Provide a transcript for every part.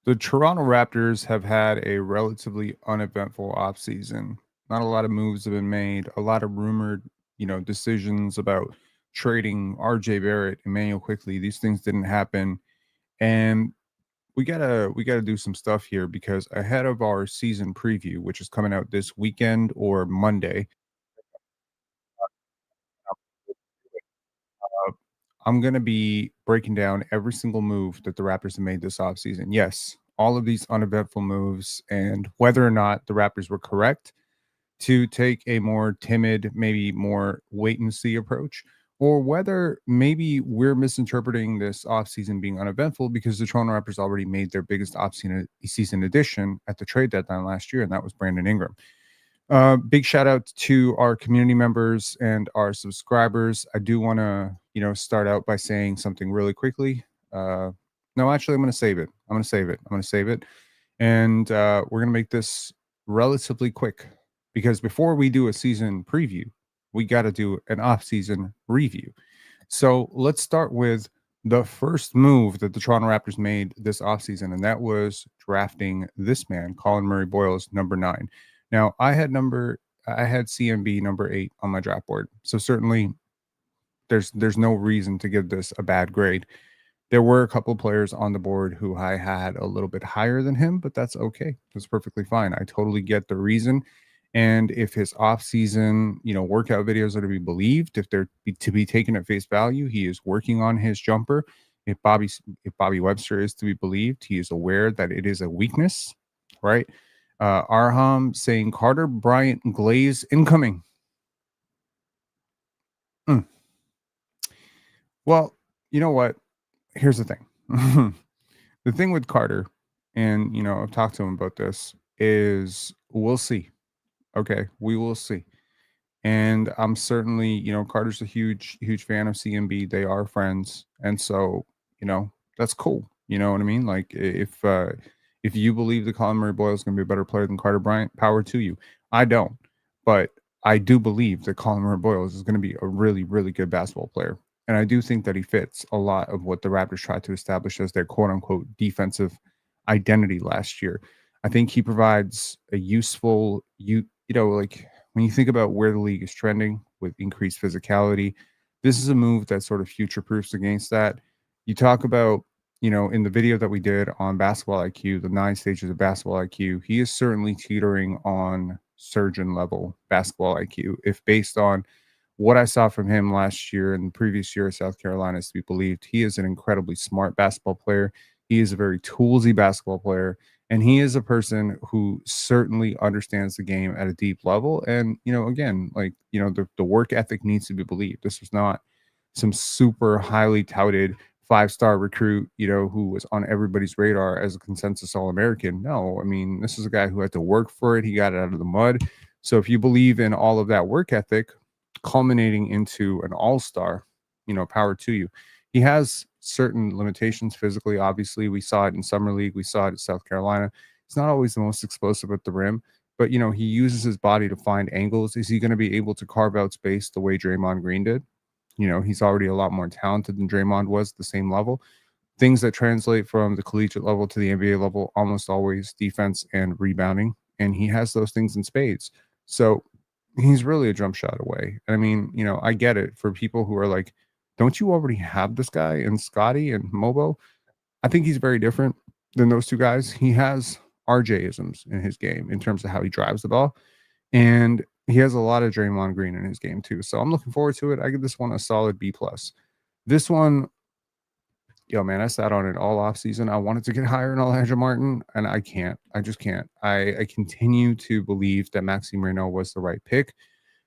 The Toronto Raptors have had a relatively uneventful offseason. Not a lot of moves have been made, a lot of rumored, decisions about trading RJ Barrett, Emmanuel quickly. These things didn't happen. And we gotta do some stuff here because ahead of our season preview, which is coming out this weekend or Monday, uh, I'm gonna be breaking down every single move that the Raptors have made this offseason. Yes, all of these uneventful moves and whether or not the Raptors were correct to take a more timid, maybe more wait and see approach, or whether maybe we're misinterpreting this offseason being uneventful because the Toronto Raptors already made their biggest offseason addition at the trade deadline last year, and that was Brandon Ingram. Big shout out to our community members and our subscribers. I do want to, start out by saying something really quickly. No, actually, I'm going to save it. I'm going to save it. And we're going to make this relatively quick because before we do a season preview, we got to do an off-season review. So let's start with the first move that the Toronto Raptors made this offseason, and that was drafting this man, Colin Murray Boyles, number 9. Now, I had CMB number 8 on my draft board. So certainly there's no reason to give this a bad grade. There were a couple of players on the board who I had a little bit higher than him, but that's okay. That's perfectly fine. I totally get the reason. And if his off-season, workout videos are to be believed, if they're to be taken at face value, he is working on his jumper. If Bobby Webster is to be believed, he is aware that it is a weakness, right? Arham saying Carter Bryant Glaze incoming. Mm. Well, you know what? Here's the thing. The thing with Carter, and I've talked to him about this, is we'll see. Okay, we will see. And I'm certainly, Carter's a huge, huge fan of CMB. They are friends, and so that's cool. You know what I mean? Like if you believe that Colin Murray Boyle is going to be a better player than Carter Bryant, power to you. I don't, but I do believe that Colin Murray Boyle is going to be a really, really good basketball player. And I do think that he fits a lot of what the Raptors tried to establish as their quote unquote defensive identity last year. I think he provides a useful, like when you think about where the league is trending with increased physicality, this is a move that sort of future proofs against that. You talk about, in the video that we did on basketball IQ, the 9 stages of basketball IQ, he is certainly teetering on surgeon level basketball IQ. If based on what I saw from him last year and the previous year at South Carolina is to be believed, he is an incredibly smart basketball player. He is a very toolsy basketball player. And he is a person who certainly understands the game at a deep level. And, again, like, the work ethic needs to be believed. This was not some super highly touted 5-star recruit, who was on everybody's radar as a consensus All American. No, I mean, this is a guy who had to work for it. He got it out of the mud. So if you believe in all of that work ethic, culminating into an all-star, power to you. He has certain limitations physically. Obviously, we saw it in summer league. We saw it at South Carolina. He's not always the most explosive at the rim, but he uses his body to find angles. Is he going to be able to carve out space the way Draymond Green did? He's already a lot more talented than Draymond was at the same level. Things that translate from the collegiate level to the NBA level, almost always defense and rebounding. And he has those things in spades. So he's really a jump shot away. I mean, I get it for people who are like, don't you already have this guy and Scotty and Mobo? I think he's very different than those two guys. He has RJ-isms in his game in terms of how he drives the ball. And he has a lot of Draymond Green in his game too. So I'm looking forward to it. I give this one a solid B+. This one, man, I sat on it all off season. I wanted to get higher in Elijah Martin, and I can't. I just can't. I continue to believe that Maxime Reynaud was the right pick.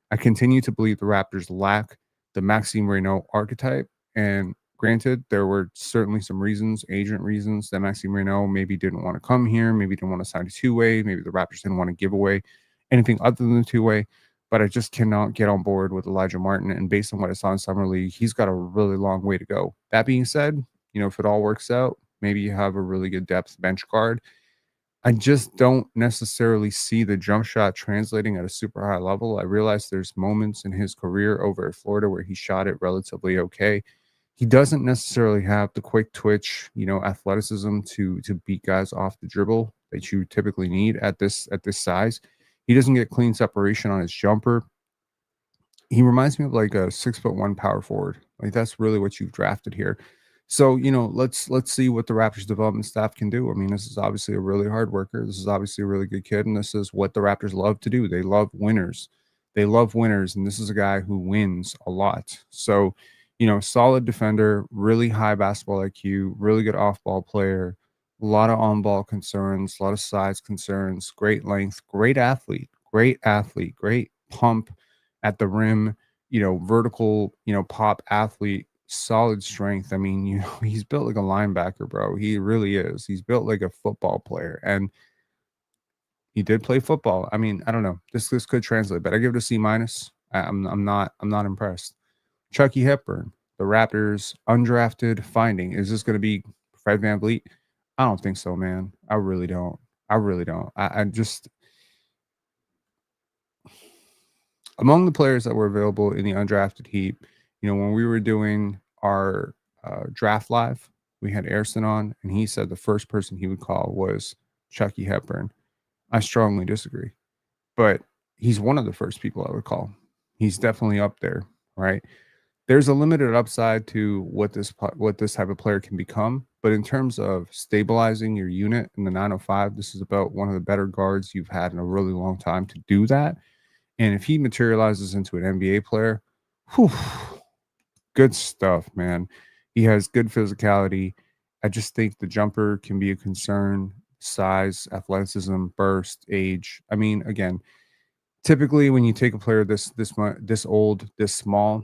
I continue to believe the Raptors lack the Maxime Reynaud archetype. And granted, there were certainly some reasons, agent reasons, that Maxime Reynaud maybe didn't want to come here, maybe didn't want to sign a two-way, maybe the Raptors didn't want to give away anything other than the two-way. But I just cannot get on board with Elijah Martin. And based on what I saw in Summer League, he's got a really long way to go. That being said, if it all works out, maybe you have a really good depth bench guard. I just don't necessarily see the jump shot translating at a super high level. I realize there's moments in his career over at Florida where he shot it relatively okay. He doesn't necessarily have the quick twitch, athleticism to beat guys off the dribble that you typically need at this size. He doesn't get clean separation on his jumper. He reminds me of like a 6'1" power forward. Like that's really what you've drafted here. So, let's see what the Raptors development staff can do. I mean, this is obviously a really hard worker. This is obviously a really good kid, and this is what the Raptors love to do. They love winners. They love winners, and this is a guy who wins a lot. So, solid defender, really high basketball IQ, really good off-ball player, a lot of on-ball concerns, a lot of size concerns, great length, great athlete, great pump at the rim, vertical, pop athlete, solid strength. I mean, he's built like a linebacker, bro. He really is. He's built like a football player. And he did play football. I mean, I don't know. This could translate, but I give it a C minus. I'm not impressed. Chucky Hepburn, the Raptors undrafted finding. Is this gonna be Fred VanVleet? I don't think so, man. I really don't. I really don't. I just among the players that were available in the undrafted heap, when we were doing our draft live, we had Airson on, and he said the first person he would call was Chucky Hepburn. I strongly disagree, but he's one of the first people I would call. He's definitely up there, right? There's a limited upside to what this type of player can become, but in terms of stabilizing your unit in the 905, this is about one of the better guards you've had in a really long time to do that. And if he materializes into an NBA player, whew, good stuff, man. He has good physicality. I just think the jumper can be a concern. Size, athleticism, burst, age. I mean, again, typically when you take a player this old, this small,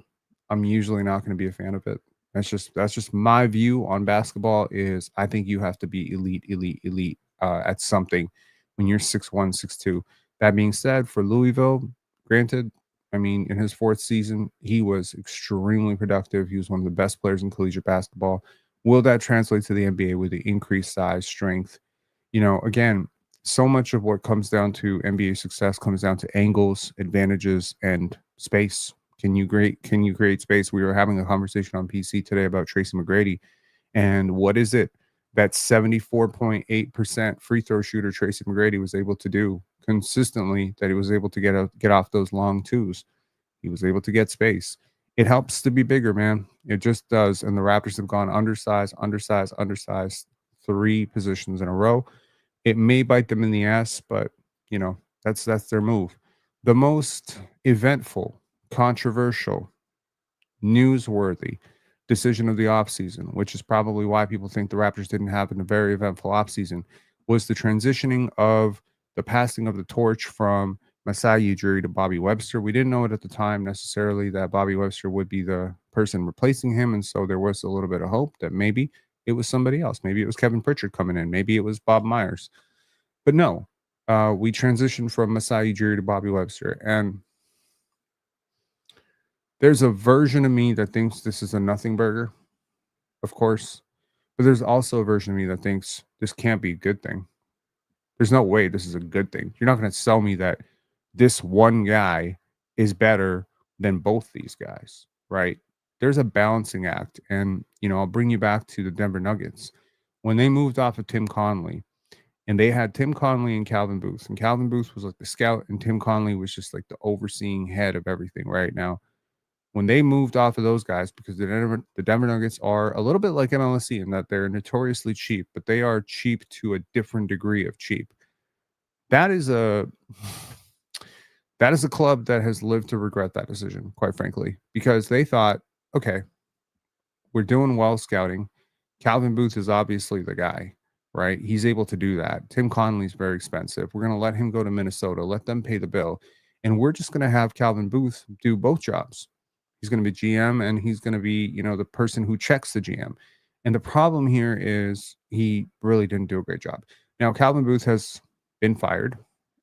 I'm usually not going to be a fan of it. That's just my view on basketball. Is I think you have to be elite at something when you're 6'1", 6'2". That being said, for Louisville, granted, I mean, in his fourth season, he was extremely productive. He was one of the best players in collegiate basketball. Will that translate to the NBA with the increased size, strength? Again, so much of what comes down to NBA success comes down to angles, advantages, and space. Can you create space? We were having a conversation on PC today about Tracy McGrady, and what is it that 74.8% free throw shooter Tracy McGrady was able to do consistently, that he was able to get off those long twos. He was able to get space. It helps to be bigger, man. It just does. And the Raptors have gone undersized 3 positions in a row. It may bite them in the ass, but that's their move. The most eventful, controversial, newsworthy decision of the offseason, which is probably why people think the Raptors didn't have a very eventful offseason, was the transitioning of the passing of the torch from Masai Ujiri to Bobby Webster. We didn't know it at the time necessarily that Bobby Webster would be the person replacing him, and so there was a little bit of hope that maybe it was somebody else. Maybe it was Kevin Pritchard coming in. Maybe it was Bob Myers. But no, we transitioned from Masai Ujiri to Bobby Webster, and there's a version of me that thinks this is a nothing burger, of course, but there's also a version of me that thinks this can't be a good thing. There's no way this is a good thing. You're not going to sell me that this one guy is better than both these guys, right? There's a balancing act. And, I'll bring you back to the Denver Nuggets. When they moved off of Tim Conley, and they had Tim Conley and Calvin Booth, and Calvin Booth was like the scout, and Tim Conley was just like the overseeing head of everything right now. When they moved off of those guys, because the Denver Nuggets are a little bit like MLSE in that they're notoriously cheap, but they are cheap to a different degree of cheap. That is a club that has lived to regret that decision, quite frankly, because they thought, okay, we're doing well scouting. Calvin Booth is obviously the guy, right? He's able to do that. Tim Conley's very expensive. We're going to let him go to Minnesota, let them pay the bill, and we're just going to have Calvin Booth do both jobs. He's going to be GM, and he's going to be, the person who checks the GM. And the problem here is he really didn't do a great job. Now, Calvin Booth has been fired,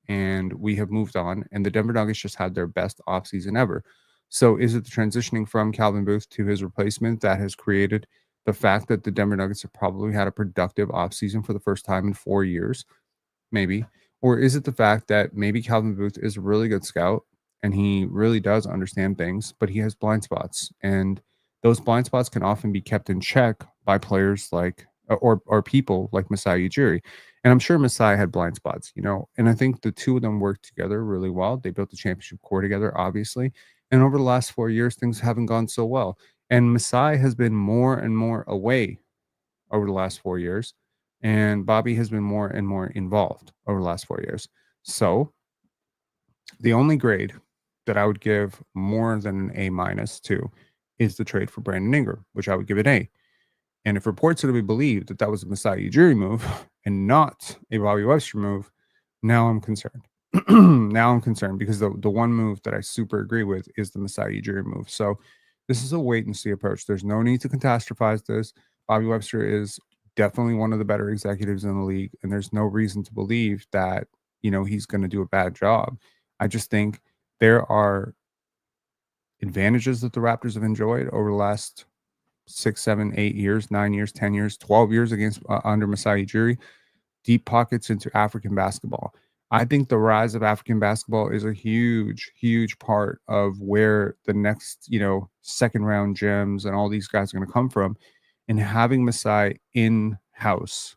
and we have moved on, and the Denver Nuggets just had their best offseason ever. So is it the transitioning from Calvin Booth to his replacement that has created the fact that the Denver Nuggets have probably had a productive offseason for the first time in 4 years? Maybe. Or is it the fact that maybe Calvin Booth is a really good scout and he really does understand things, but he has blind spots, and those blind spots can often be kept in check by players like or people like Masai Ujiri. And I'm sure Masai had blind spots, and I think the two of them worked together really well. They built the championship core together, obviously. And over the last 4 years, things haven't gone so well. And Masai has been more and more away over the last 4 years. And Bobby has been more and more involved over the last 4 years. So the only grade that I would give more than an A minus to is the trade for Brandon Ingram, which I would give an A. And if reports are to be believed that that was a Masai Ujiri move and not a Bobby Webster move, now I'm concerned. Now I'm concerned because the one move that I super agree with is the Masai Ujiri move. So this is a wait and see approach. There's no need to catastrophize this. Bobby Webster is definitely one of the better executives in the league, and there's no reason to believe that he's going to do a bad job. I just think there are advantages that the Raptors have enjoyed over the last 6, 7, 8 years, 9 years, 10 years, 12 years against under Masai Ujiri, deep pockets into African basketball. I think the rise of African basketball is a huge, huge part of where the next, second round gems and all these guys are going to come from. And having Masai in house,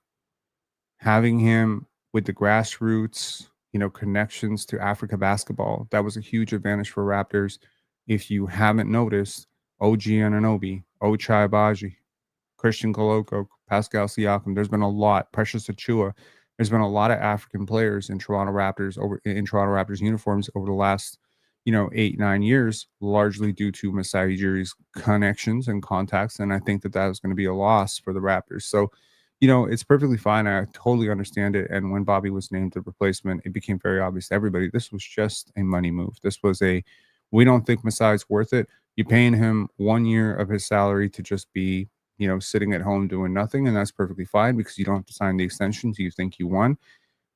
having him with the grassroots, connections to Africa basketball, that was a huge advantage for Raptors. If you haven't noticed, OG Anunoby, Ochai Baji, Christian Koloko, Pascal Siakam, there's been a lot, Precious Achua, there's been a lot of African players in Toronto Raptors uniforms over the last 8-9 years, largely due to Masai Ujiri's connections and contacts. And I think that is going to be a loss for the Raptors. So it's perfectly fine. I totally understand it. And when Bobby was named the replacement, it became very obvious to everybody this was just a money move. This was we don't think Masai's worth it. You're paying him 1 year of his salary to just be sitting at home doing nothing, and that's perfectly fine because you don't have to sign the extensions you think you won.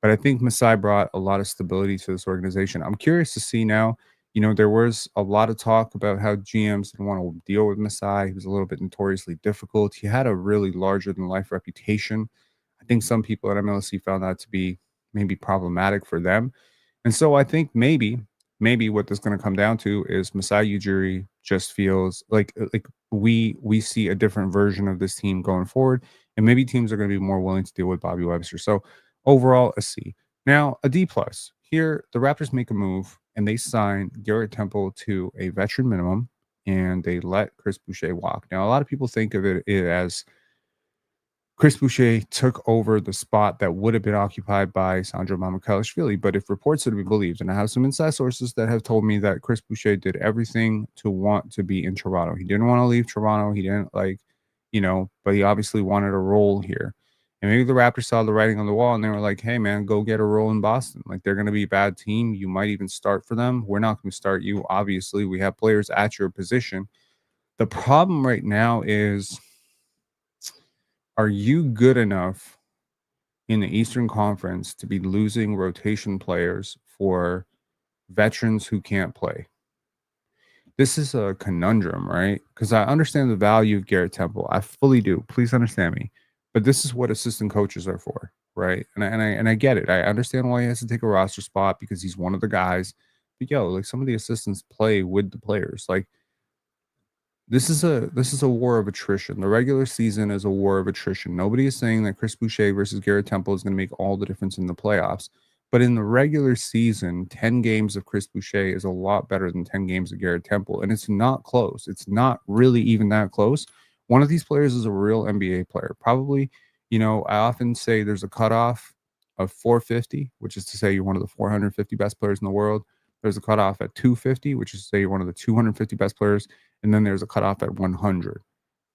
But I think Masai brought a lot of stability to this organization. I'm curious to see now. There was a lot of talk about how GMs didn't want to deal with Masai. He was a little bit notoriously difficult. He had a really larger than life reputation. I think some people at MLSE found that to be maybe problematic for them. And so I think maybe what this is going to come down to is Masai Ujiri just feels like we see a different version of this team going forward, and maybe teams are going to be more willing to deal with Bobby Webster. So overall, a C. Now a D plus. Here, the Raptors make a move and they sign Garrett Temple to a veteran minimum, and they let Chris Boucher walk. Now a lot of people think of it as Chris Boucher took over the spot that would have been occupied by Sandro Mamukelashvili. But if reports are to be believed, and I have some inside sources that have told me that Chris Boucher did everything to want to be in Toronto. He didn't want to leave Toronto. He didn't but he obviously wanted a role here. And maybe the Raptors saw the writing on the wall and they were like, hey, man, go get a role in Boston. Like, they're going to be a bad team. You might even start for them. We're not going to start you. Obviously, we have players at your position. The problem right now is, are you good enough in the Eastern Conference to be losing rotation players for veterans who can't play? This is a conundrum, right? Because I understand the value of Garrett Temple. I fully do. Please understand me. But this is what assistant coaches are for, right? And I get it. I understand why he has to take a roster spot because he's one of the guys. But like some of the assistants play with the players. Like, this is a war of attrition. The regular season is a war of attrition. Nobody is saying that Chris Boucher versus Garrett Temple is going to make all the difference in the playoffs. But in the regular season, 10 games of Chris Boucher is a lot better than 10 games of Garrett Temple. And it's not close. It's not really even that close. One of these players is a real NBA player. Probably, I often say there's a cutoff of 450, which is to say you're one of the 450 best players in the world. There's a cutoff at 250, which is to say you're one of the 250 best players. And then there's a cutoff at 100.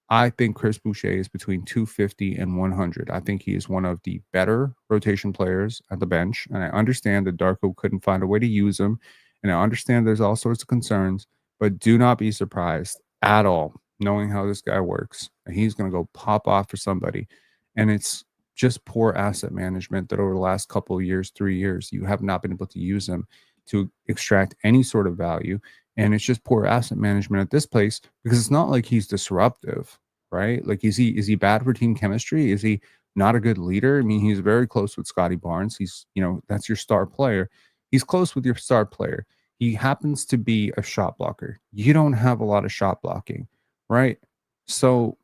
I think Chris Boucher is between 250 and 100. I think he is one of the better rotation players at the bench. And I understand that Darko couldn't find a way to use him. And I understand there's all sorts of concerns. But do not be surprised at all, knowing how this guy works. He's going to go pop off for somebody. And it's just poor asset management that over the last couple of years, 3 years, you have not been able to use him to extract any sort of value. And it's just poor asset management at this place because it's not like he's disruptive, right? Like, is he bad for team chemistry? Is he not a good leader? I mean, he's very close with Scotty Barnes. He's, that's your star player. He's close with your star player. He happens to be a shot blocker. You don't have a lot of shot blocking, right? So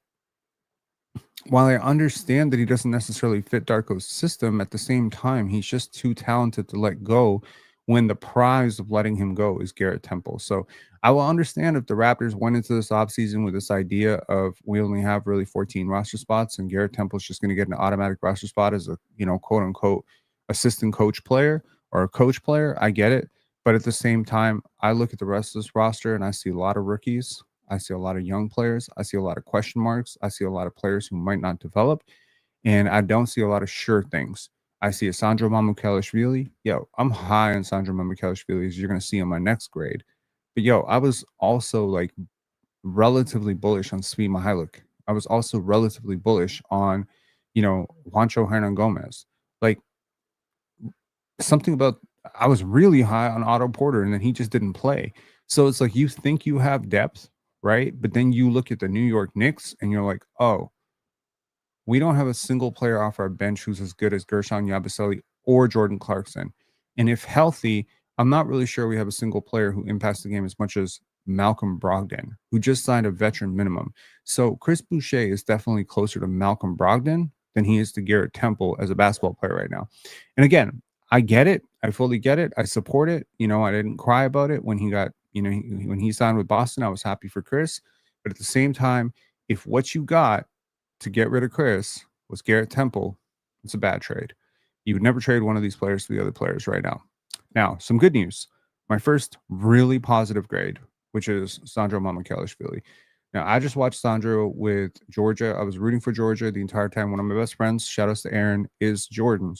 while I understand that he doesn't necessarily fit Darko's system, at the same time, he's just too talented to let go when the prize of letting him go is Garrett Temple. So I will understand if the Raptors went into this offseason with this idea of we only have really 14 roster spots and Garrett Temple's just going to get an automatic roster spot as a, quote unquote assistant coach player or a coach player. I get it. But at the same time, I look at the rest of this roster and I see a lot of rookies. I see a lot of young players. I see a lot of question marks. I see a lot of players who might not develop. And I don't see a lot of sure things. I see a Sandro Mamukelashvili. Yo, I'm high on Sandro Mamukelashvili, as you're going to see on my next grade. But yo, I was also like relatively bullish on Svi Mihailuk. I was also relatively bullish on, Juancho Hernan Gomez. Like something about I was really high on Otto Porter and then he just didn't play. So it's like you think you have depth, right? But then you look at the New York Knicks and you're like, oh, we don't have a single player off our bench who's as good as Gershon Yabusele or Jordan Clarkson. And if healthy, I'm not really sure we have a single player who impacts the game as much as Malcolm Brogdon, who just signed a veteran minimum. So Chris Boucher is definitely closer to Malcolm Brogdon than he is to Garrett Temple as a basketball player right now. And again, I get it. I fully get it. I support it. I didn't cry about it when he got, when he signed with Boston. I was happy for Chris. But at the same time, if what you got to get rid of Chris was Garrett Temple, it's a bad trade. You would never trade one of these players to the other players right now. Now, some good news. My first really positive grade, which is Sandro Mamukelashvili. Now, I just watched Sandro with Georgia. I was rooting for Georgia the entire time. One of my best friends, shout outs to Aaron, is Georgian.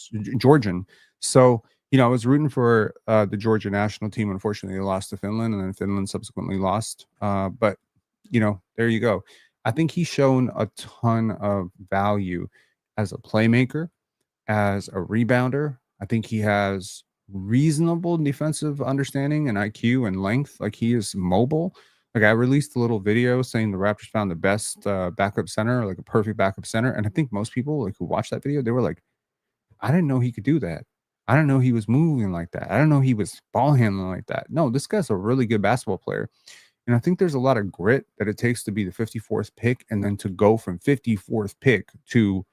So, I was rooting for the Georgia national team. Unfortunately, they lost to Finland, and then Finland subsequently lost. But, there you go. I think he's shown a ton of value as a playmaker, as a rebounder. I think he has reasonable defensive understanding and IQ and length. Like he is mobile. Like I released a little video saying the Raptors found the best backup center, like a perfect backup center. And I think most people like who watched that video, they were like, I didn't know he could do that. I didn't know he was moving like that. I don't know he was ball handling like that. No, this guy's a really good basketball player. And I think there's a lot of grit that it takes to be the 54th pick and then to go from 54th pick to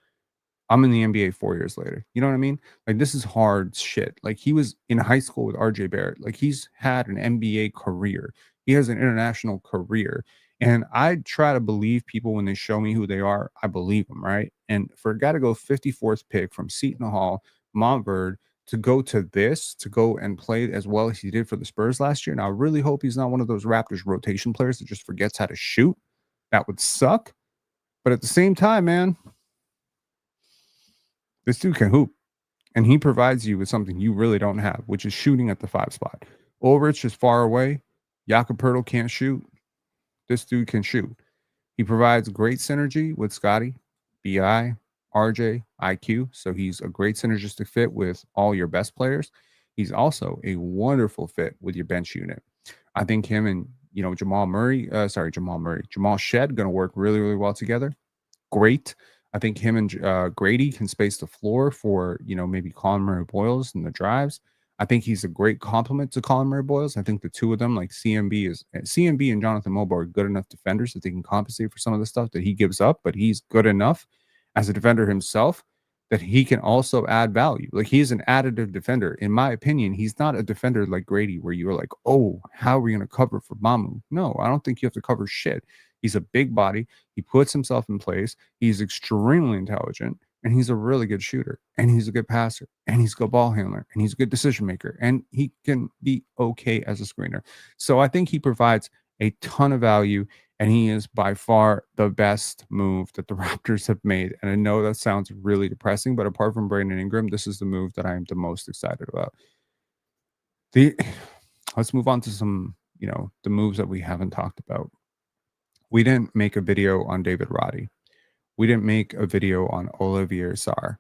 I'm in the NBA 4 years later. You know what I mean? Like this is hard shit. Like he was in high school with RJ Barrett. Like he's had an NBA career. He has an international career. And I try to believe people when they show me who they are. I believe them, right? And for a guy to go 54th pick from Seton Hall, Montverde, to go to this, to go and play as well as he did for the Spurs last year. And I really hope he's not one of those Raptors rotation players that just forgets how to shoot. That would suck. But at the same time, man, this dude can hoop. And he provides you with something you really don't have, which is shooting at the 5 spot. Ulrich is far away. Jakob Poeltl can't shoot. This dude can shoot. He provides great synergy with Scotty, BI, RJ, IQ. So he's a great synergistic fit with all your best players. He's also a wonderful fit with your bench unit. I think him and, Jamal Shed going to work really, really well together. Great. I think him and Grady can space the floor for, maybe Colin Murray-Boyles and the drives. I think he's a great complement to Colin Murray-Boyles. I think the two of them, like CMB and Jonathan Mobo are good enough defenders that they can compensate for some of the stuff that he gives up, but he's good enough as a defender himself that he can also add value. Like he's an additive defender. In my opinion, he's not a defender like Grady where you're like, oh, how are we going to cover for Mamu? No, I don't think you have to cover shit. He's a big body. He puts himself in place. He's extremely intelligent, and he's a really good shooter, and he's a good passer, and he's a good ball handler, and he's a good decision maker, and he can be okay as a screener. So I think he provides a ton of value, and he is by far the best move that the Raptors have made. And I know that sounds really depressing, but apart from Brandon Ingram, this is the move that I am the most excited about. Let's move on to some, the moves that we haven't talked about. We didn't make a video on David Roddy. We didn't make a video on Olivier Sarr.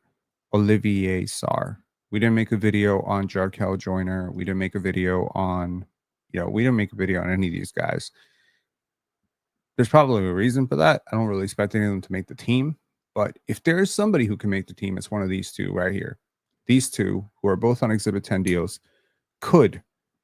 We didn't make a video on Jarkel Joyner. We didn't make a video on, we didn't make a video on any of these guys. There's probably a reason for that. I don't really expect any of them to make the team. But if there is somebody who can make the team, it's one of these two right here. These two, who are both on Exhibit 10 deals, could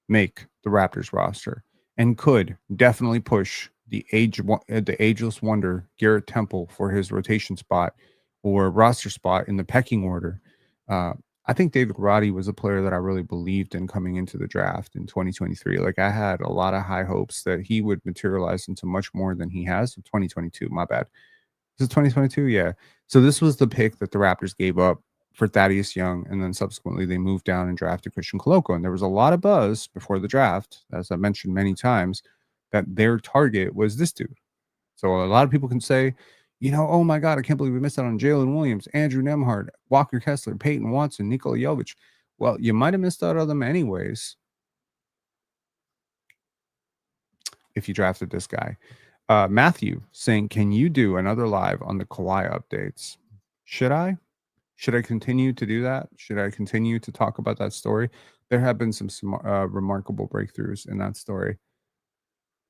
make the Raptors roster and could definitely push the ageless wonder Garrett Temple for his rotation spot or roster spot in the pecking order. Uh, I think David Roddy was a player that I really believed in coming into the draft in 2023. Like I had a lot of high hopes that he would materialize into much more than he has in 2022. My bad. Is it 2022? Yeah. So this was the pick that the Raptors gave up for Thaddeus Young, and then subsequently they moved down and drafted Christian Koloko. And there was a lot of buzz before the draft, as I mentioned many times, that their target was this dude. So a lot of people can say, oh my God, I can't believe we missed out on Jalen Williams, Andrew Nemhard, Walker Kessler, Peyton Watson, Nikola Jovic. Well, you might have missed out on them anyways if you drafted this guy. Matthew saying, can you do another live on the Kawhi updates? Should I? Should I continue to do that? Should I continue to talk about that story? There have been some remarkable breakthroughs in that story.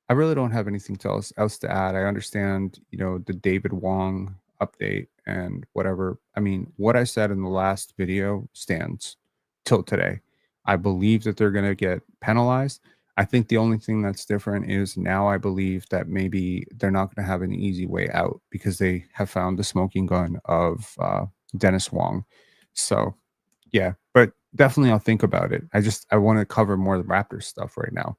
I really don't have anything else to add. I understand, the David Wong update and whatever. I mean, what I said in the last video stands till today. I believe that they're going to get penalized. I think the only thing that's different is now I believe that maybe they're not going to have an easy way out because they have found the smoking gun of Dennis Wong. So, yeah, but definitely I'll think about it. I want to cover more of the Raptors stuff right now.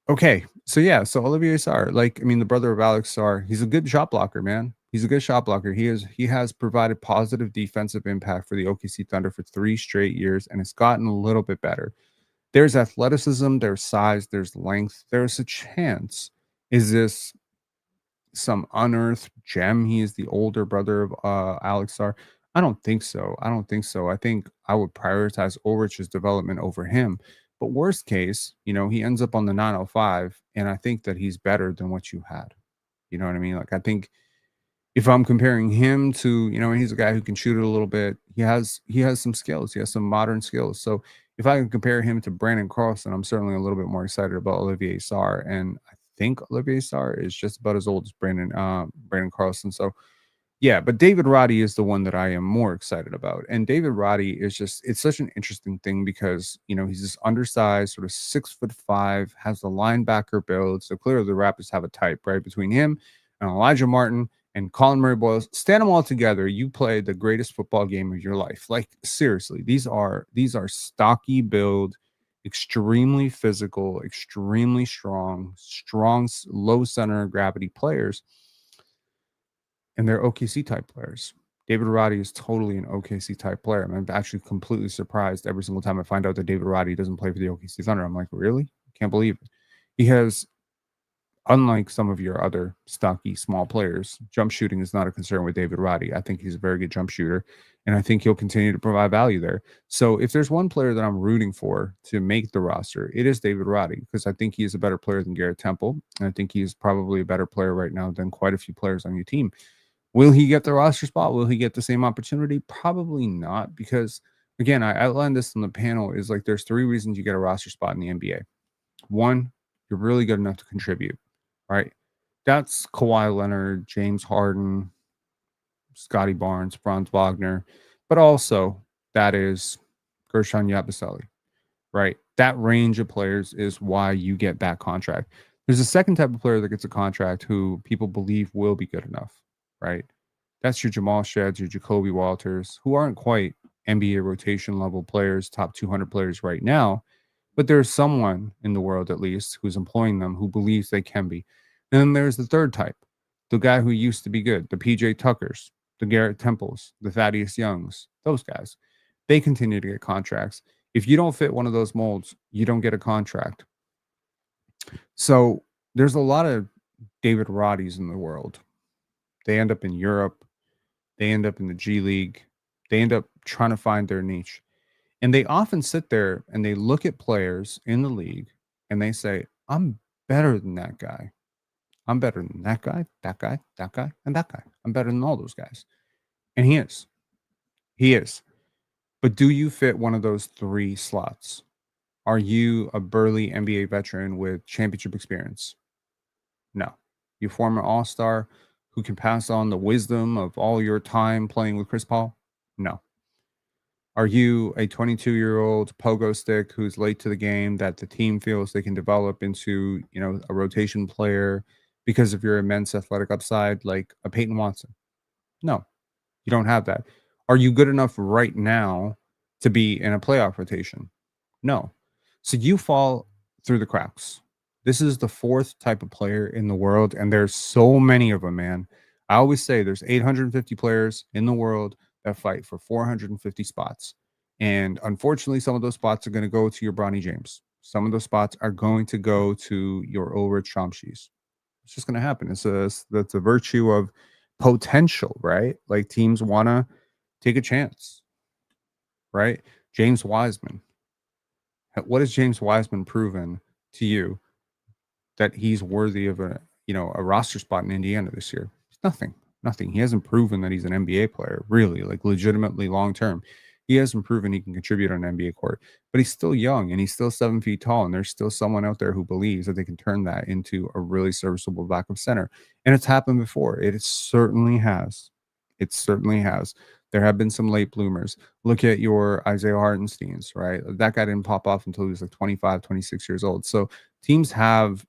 Okay. So yeah, so Olivier Sarr, like I mean, the brother of Alex Sarr, he's a good shot blocker, man. He's a good shot blocker. He has provided positive defensive impact for the OKC Thunder for 3 straight years, and it's gotten a little bit better. There's athleticism, there's size, there's length. There's a chance. Is this some unearthed gem? He is the older brother of Alex Sarr. I don't think so. I don't think so. I think I would prioritize Ulrich's development over him. But worst case, he ends up on the 905, and I think that he's better than what you had. You know what I mean? Like I think if I'm comparing him to, he's a guy who can shoot it a little bit. He has some skills. He has some modern skills. So if I can compare him to Brandon Carlson, I'm certainly a little bit more excited about Olivier Sarr. And I think Olivier Sarr is just about as old as Brandon Carlson. So yeah, but David Roddy is the one that I am more excited about. And David Roddy is it's such an interesting thing because, he's this undersized, sort of 6'5", has the linebacker build. So clearly the Raptors have a type, right? Between him and Elijah Martin and Colin Murray Boyles, stand them all together. You play the greatest football game of your life. Like seriously, these are stocky build, extremely physical, extremely strong, low center of gravity players. And they're OKC type players. David Roddy is totally an OKC type player. I'm actually completely surprised every single time I find out that David Roddy doesn't play for the OKC Thunder. I'm like, really? Can't believe it. He has, unlike some of your other stocky small players, jump shooting is not a concern with David Roddy. I think he's a very good jump shooter, and I think he'll continue to provide value there. So if there's one player that I'm rooting for to make the roster, it is David Roddy, because I think he is a better player than Garrett Temple. And I think he's probably a better player right now than quite a few players on your team. Will he get the roster spot? Will he get the same opportunity? Probably not, because again, I outlined this on the panel, is like there's 3 reasons you get a roster spot in the NBA. 1, you're really good enough to contribute, right? That's Kawhi Leonard, James Harden, Scotty Barnes, Franz Wagner, but also that is Gershon Yabusele, right? That range of players is why you get that contract. There's a second type of player that gets a contract who people believe will be good enough, right? That's your Jamal Sheds, your Jacoby Walters, who aren't quite NBA rotation level players, top 200 players right now, but there's someone in the world at least who's employing them who believes they can be. And then there's the third type, the guy who used to be good, the PJ Tuckers, the Garrett Temples, the Thaddeus Youngs, those guys. They continue to get contracts. If you don't fit one of those molds, you don't get a contract. So there's a lot of David Roddies in the world. They end up in Europe. They end up in the G League. They end up trying to find their niche. And they often sit there and they look at players in the league and they say, I'm better than that guy. I'm better than that guy, that guy, that guy, and that guy. I'm better than all those guys. And he is. He is. But do you fit one of those 3 slots? Are you a burly NBA veteran with championship experience? No. You former all-star who can pass on the wisdom of all your time playing with Chris Paul? No. Are you a 22-year-old pogo stick who's late to the game that the team feels they can develop into, a rotation player because of your immense athletic upside, like a Peyton Watson. No, you don't have that. Are you good enough right now to be in a playoff rotation? No. So you fall through the cracks. This is the fourth type of player in the world, and there's so many of them, man. I always say there's 850 players in the world that fight for 450 spots. And unfortunately, some of those spots are going to go to your Bronny James. Some of those spots are going to go to your Ulrich Chomschies. It's just going to happen. That's a virtue of potential, right? Like teams want to take a chance, right? James Wiseman. What has James Wiseman proven to you that he's worthy of a roster spot in Indiana this year? It's nothing. Nothing. He hasn't proven that he's an NBA player, really, like legitimately long term. He hasn't proven he can contribute on an NBA court, but he's still young and he's still 7 feet tall. And there's still someone out there who believes that they can turn that into a really serviceable backup center. And it's happened before. It certainly has. It certainly has. There have been some late bloomers. Look at your Isaiah Hartensteins, right? That guy didn't pop off until he was like 25, 26 years old. So teams have,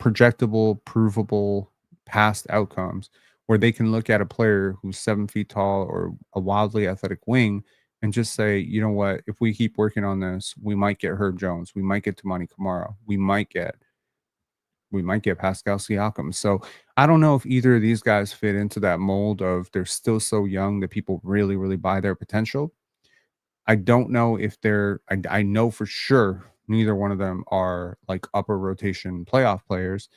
projectable, provable past outcomes where they can look at a player who's 7 feet tall or a wildly athletic wing and just say, you know what, if we keep working on this, we might get Herb Jones, we might get Tamani Kamara, we might get Pascal Siakam. So I don't know if either of these guys fit into that mold of they're still so young that people really, really buy their potential. I don't know if I know for sure neither one of them are like upper rotation playoff players.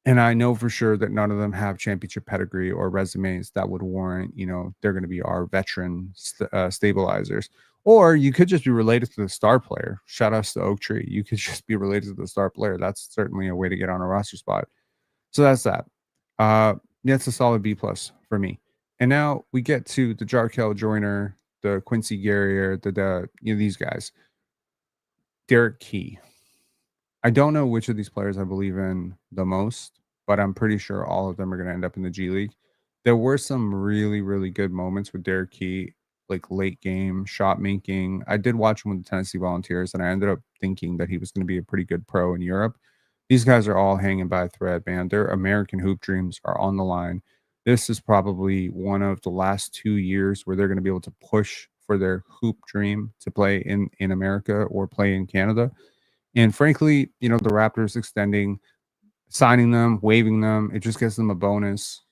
And I know for sure that none of them have championship pedigree or resumes that would warrant, they're going to be our veteran stabilizers. Or you could just be related to the star player. Shout outs to Oak Tree. You could just be related to the star player. That's certainly a way to get on a roster spot. So that's that. Yeah, it's a solid B plus for me. And now we get to the Jarkel Joyner, the Quincy Guerrier, these guys. Derek Key. I don't know which of these players I believe in the most, but I'm pretty sure all of them are going to end up in the G League. There were some really, really good moments with Derek Key, like late game shot making. I did watch him with the Tennessee Volunteers, and I ended up thinking that he was going to be a pretty good pro in Europe. These guys are all hanging by a thread, man. Their American hoop dreams are on the line. This is probably one of the last 2 years where they're going to be able to push for their hoop dream to play in America or play in Canada. And frankly, the Raptors signing them, waiving them, it just gives them a bonus.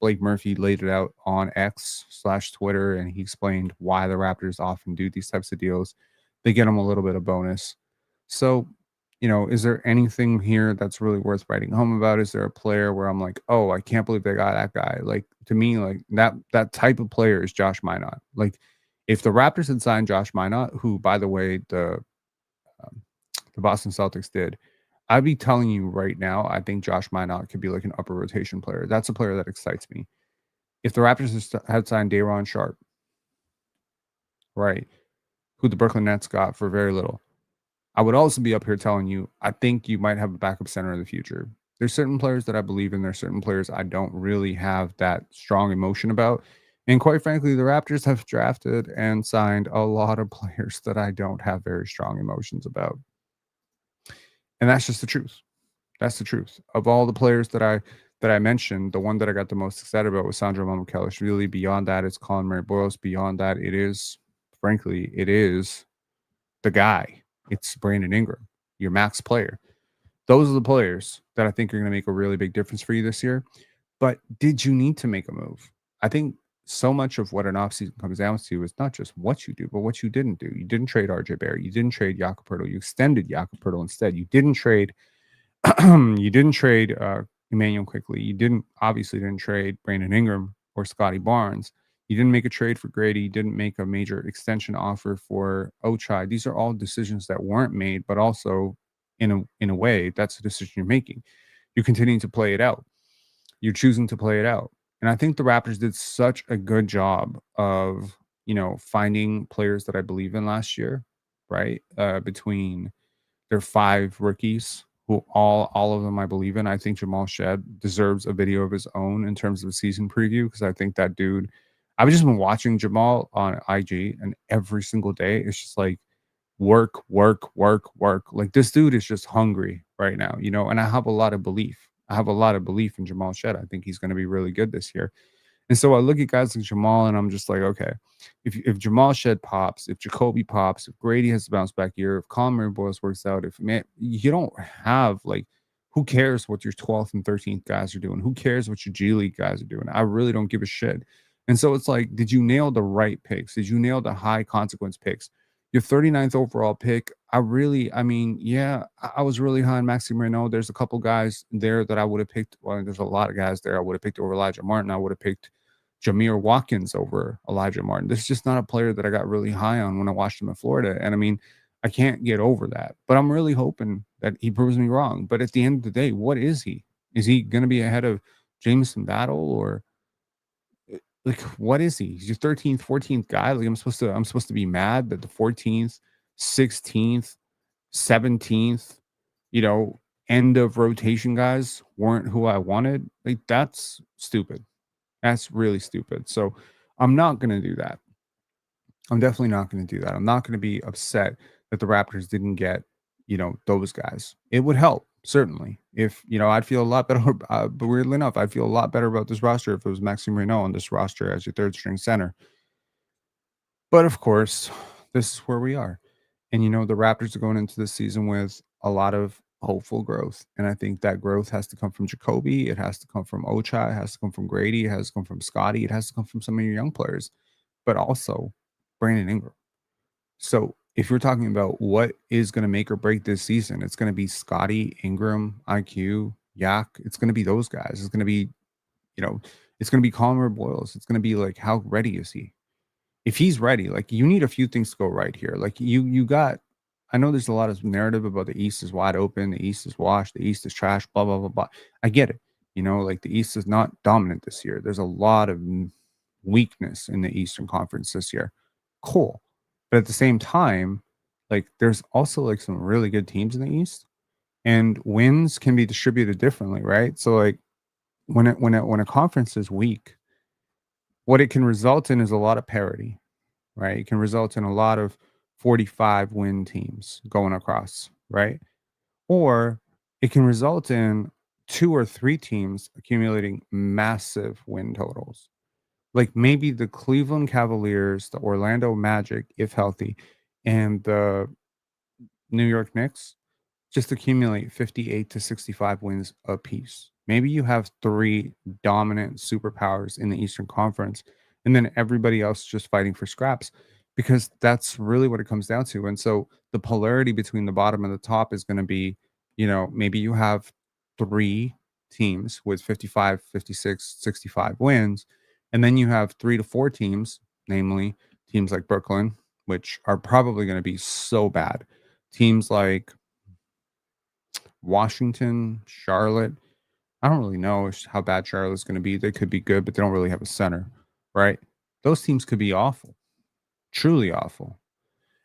Blake Murphy laid it out on X/Twitter, and he explained why the Raptors often do these types of deals. They get them a little bit of bonus. So, is there anything here that's really worth writing home about? Is there a player where I'm like, oh, I can't believe they got that guy? Like, to me, like that type of player is Josh Minott. Like, if the Raptors had signed Josh Minott, who, by the way, the Boston Celtics did, I'd be telling you right now, I think Josh Minott could be like an upper rotation player. That's a player that excites me. If the Raptors had signed Day'Ron Sharpe, right, who the Brooklyn Nets got for very little, I would also be up here telling you, I think you might have a backup center in the future. There's certain players that I believe in. There's certain players I don't really have that strong emotion about. And quite frankly, the Raptors have drafted and signed a lot of players that I don't have very strong emotions about. And that's just the truth. That's the truth. Of all the players that I mentioned, the one that I got the most excited about was Sandro Mamukelashvili. Beyond that, it's Colin Murray-Boyles. Beyond that, it is the guy. It's Brandon Ingram, your max player. Those are the players that I think are going to make a really big difference for you this year. But did you need to make a move? I think so much of what an offseason comes down to is not just what you do, but what you didn't do. You didn't trade RJ Barrett. You didn't trade Jakob Poeltl. You extended Jakob Poeltl instead. You didn't trade Emmanuel Quickley. You obviously didn't trade Brandon Ingram or Scotty Barnes. You didn't make a trade for Grady. You didn't make a major extension offer for Ochai. These are all decisions that weren't made, but also in a way, that's a decision you're making. You're continuing to play it out. You're choosing to play it out. And I think the Raptors did such a good job of, finding players that I believe in last year, right? Between their 5 rookies, who all of them I believe in. I think Jamal Shed deserves a video of his own in terms of a season preview, because I think that dude, I've just been watching Jamal on IG, and every single day it's just like work. Like, this dude is just hungry. right now, and I have a lot of belief. I have a lot of belief in Jamal Shed. I think he's going to be really good this year. And so I look at guys like Jamal and I'm just like, okay, if Jamal Shed pops, if Jacoby pops, if Grady has to bounce back year, if Colin Murray Boyles works out, if man, you don't have like, who cares what your 12th and 13th guys are doing? Who cares what your G League guys are doing? I really don't give a shit. And so it's like, did you nail the right picks? Did you nail the high consequence picks? Your 39th overall pick, I mean, yeah, I was really high on Maxi Moreno. There's a couple guys there that I would have picked. Well, there's a lot of guys there I would have picked over Elijah Martin. I would have picked Jameer Watkins over Elijah Martin. This is just not a player that I got really high on when I watched him in Florida. And I mean, I can't get over that. But I'm really hoping that he proves me wrong. But at the end of the day, what is he? Is he going to be ahead of Jameson Battle or like what is he? He's your 13th, 14th guy. Like I'm supposed to be mad that the 14th, 16th, 17th, you know, end of rotation guys weren't who I wanted. Like that's stupid. That's really stupid. So I'm not going to do that. I'm definitely not going to do that. I'm not going to be upset that the Raptors didn't get, those guys. It would help, certainly. If, I'd feel a lot better, but weirdly enough, I'd feel a lot better about this roster if it was Maxime Renault on this roster as your third string center. But of course, this is where we are. And, the Raptors are going into this season with a lot of hopeful growth. And I think that growth has to come from Jacoby. It has to come from Ochai. It has to come from Grady. It has to come from Scotty. It has to come from some of your young players, but also Brandon Ingram. So if you're talking about what is going to make or break this season, it's going to be Scotty, Ingram, IQ, Yak. It's going to be those guys. It's going to be, it's going to be Colin Boyles. It's going to be like, how ready is he? If he's ready, like you need a few things to go right here. Like you got, I know there's a lot of narrative about the East is wide open, the East is washed, the East is trash, blah, blah, blah, blah. I get it. Like the East is not dominant this year. There's a lot of weakness in the Eastern Conference this year. Cool. But at the same time, like there's also like some really good teams in the East and wins can be distributed differently, right? So like when a conference is weak, what it can result in is a lot of parity, right? It can result in a lot of 45 win teams going across, right? Or it can result in 2 or 3 teams accumulating massive win totals. Like maybe the Cleveland Cavaliers, the Orlando Magic, if healthy, and the New York Knicks just accumulate 58 to 65 wins apiece. Maybe you have 3 dominant superpowers in the Eastern Conference, and then everybody else just fighting for scraps because that's really what it comes down to. And so the polarity between the bottom and the top is going to be, maybe you have 3 teams with 55, 56, 65 wins, and then you have 3 to 4 teams, namely teams like Brooklyn, which are probably going to be so bad. Teams like Washington, Charlotte. I don't really know how bad Charlotte's going to be. They could be good, but they don't really have a center, right? Those teams could be awful, truly awful.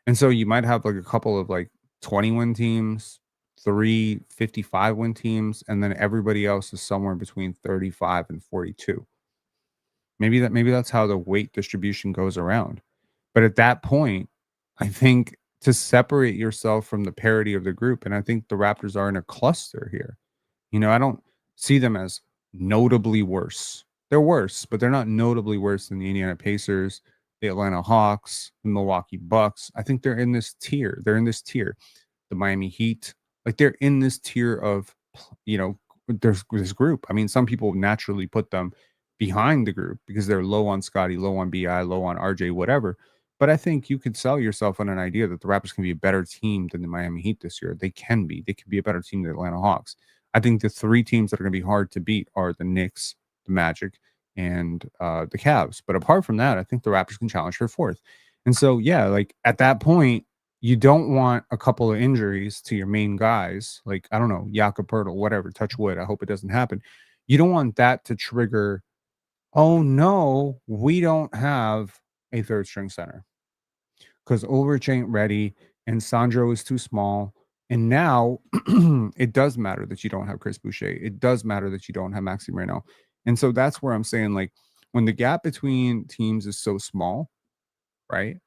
And so you might have like a couple of like 20-win teams, 3 55-win teams, and then everybody else is somewhere between 35 and 42. Maybe that's how the weight distribution goes around. But at that point, I think to separate yourself from the parity of the group, and I think the Raptors are in a cluster here. I don't see them as notably worse. They're worse, but they're not notably worse than the Indiana Pacers, the Atlanta Hawks, the Milwaukee Bucks. I think they're in this tier. They're in this tier. The Miami Heat, like they're in this tier of, there's this group. I mean, some people naturally put them behind the group because they're low on Scotty, low on BI, low on RJ, whatever. But I think you could sell yourself on an idea that the Raptors can be a better team than the Miami Heat this year. They can be. They could be a better team than the Atlanta Hawks. I think the 3 teams that are going to be hard to beat are the Knicks, the Magic, and the Cavs. But apart from that, I think the Raptors can challenge for 4th. And so, yeah, like at that point, you don't want a couple of injuries to your main guys, like, I don't know, Jakob Poeltl, whatever, touch wood. I hope it doesn't happen. You don't want that to trigger, oh, no, we don't have a third string center because Ulrich ain't ready and Sandro is too small. And now it does matter that you don't have Chris Boucher. It does matter that you don't have Maxime Renault. And so that's where I'm saying, like, when the gap between teams is so small, right,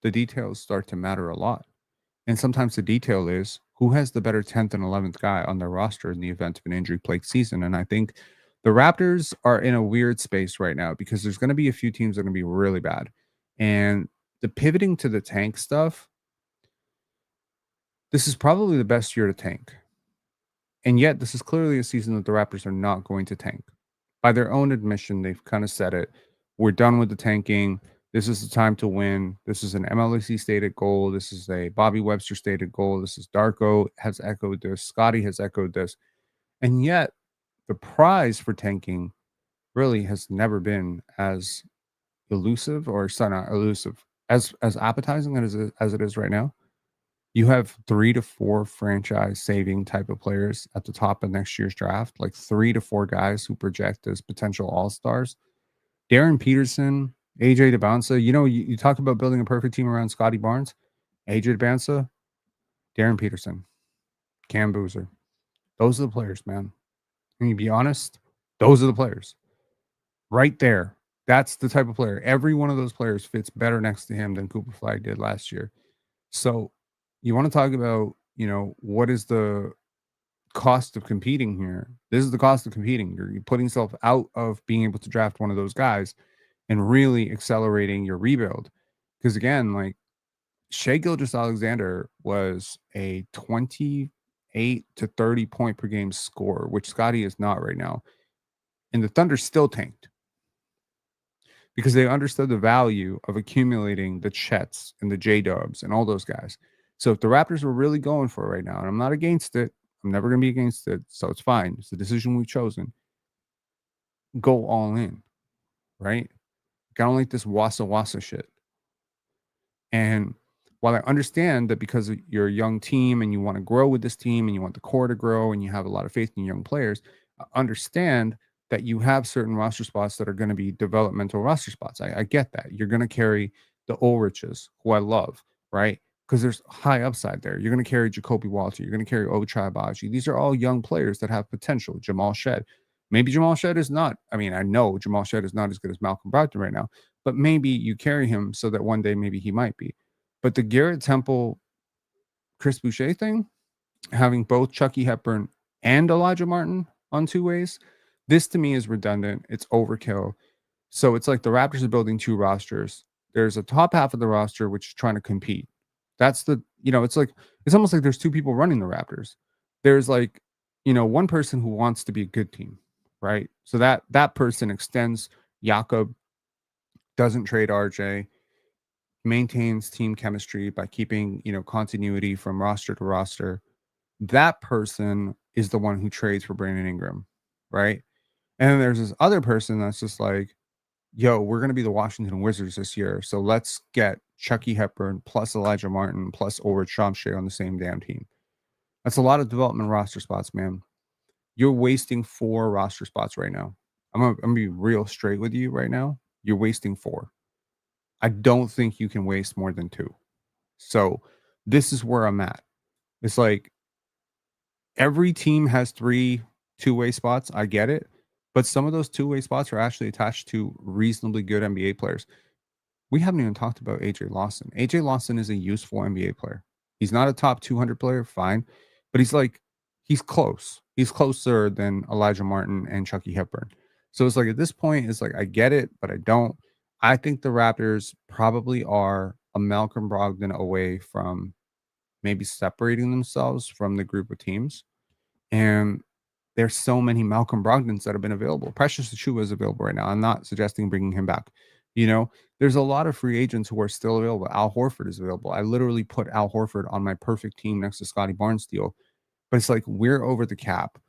the details start to matter a lot. And sometimes the detail is who has the better 10th and 11th guy on their roster in the event of an injury-plagued season. And I think the Raptors are in a weird space right now because there's going to be a few teams that are going to be really bad. And the pivoting to the tank stuff, this is probably the best year to tank. And yet, this is clearly a season that the Raptors are not going to tank. By their own admission, they've kind of said it. We're done with the tanking. This is the time to win. This is an MLC stated goal. This is a Bobby Webster stated goal. This is Darko has echoed this. Scotty has echoed this. And yet, the prize for tanking really has never been as elusive, or sorry, not elusive, as appetizing as it is right now. You have 3 to 4 franchise saving type of players at the top of next year's draft, like 3 to 4 guys who project as potential all-stars. Darren Peterson, AJ DeBansa, you talk about building a perfect team around Scotty Barnes, AJ DeBansa, Darren Peterson, Cam Boozer. Those are the players, man. Can you be honest? Those are the players. Right there. That's the type of player. Every one of those players fits better next to him than Cooper Flag did last year. So you want to talk about, what is the cost of competing here? This is the cost of competing. You're putting yourself out of being able to draft one of those guys and really accelerating your rebuild. Because again, like Shai Gilgeous-Alexander was a 28 to 30 point per game scorer, which Scotty is not right now. And the Thunder still tanked because they understood the value of accumulating the Chets and the J-Dubs and all those guys. So if the Raptors were really going for it right now, and I'm not against it, I'm never going to be against it, so it's fine. It's the decision we've chosen. Go all in, right? Kind of like this wassa shit. And while I understand that because you're a young team and you want to grow with this team and you want the core to grow and you have a lot of faith in young players, understand that you have certain roster spots that are going to be developmental roster spots. I get that. You're going to carry the Ulriches, who I love, right? Because there's high upside there. You're going to carry Jacoby Walter. You're going to carry Ochai Agbaji. These are all young players that have potential. Jamal Shed. Maybe Jamal Shed is not. I mean, I know Jamal Shed is not as good as Malcolm Brogdon right now, but maybe you carry him so that one day maybe he might be. But the Garrett Temple, Chris Boucher thing, having both Chucky Hepburn and Elijah Martin on two ways, this to me is redundant. It's overkill. So it's like the Raptors are building two rosters. There's a top half of the roster which is trying to compete. That's it's almost like there's two people running the Raptors. There's like, one person who wants to be a good team, right? So that person extends Jakob, doesn't trade RJ, maintains team chemistry by keeping, continuity from roster to roster. That person is the one who trades for Brandon Ingram, right? And then there's this other person that's just like, yo, we're going to be the Washington Wizards this year. So let's get Chucky Hepburn plus Elijah Martin plus Ulrich Shamshay on the same damn team. That's a lot of development roster spots, man. You're wasting 4 roster spots right now. I'm going to be real straight with you right now. You're wasting 4. I don't think you can waste more than 2. So this is where I'm at. It's like every team has 3 two-way spots. I get it. But some of those two-way spots are actually attached to reasonably good NBA players. We haven't even talked about AJ Lawson. AJ Lawson is a useful NBA player. He's not a top 200 player, fine. But he's close. He's closer than Elijah Martin and Chucky Hepburn. So it's like at this point, it's like I get it, but I don't. I think the Raptors probably are a Malcolm Brogdon away from maybe separating themselves from the group of teams. And there's so many Malcolm Brogdons that have been available. Precious Achiuwa is available right now. I'm not suggesting bringing him back. There's a lot of free agents who are still available. Al Horford is available. I literally put Al Horford on my perfect team next to Scotty Barnes deal. But it's like we're over the cap.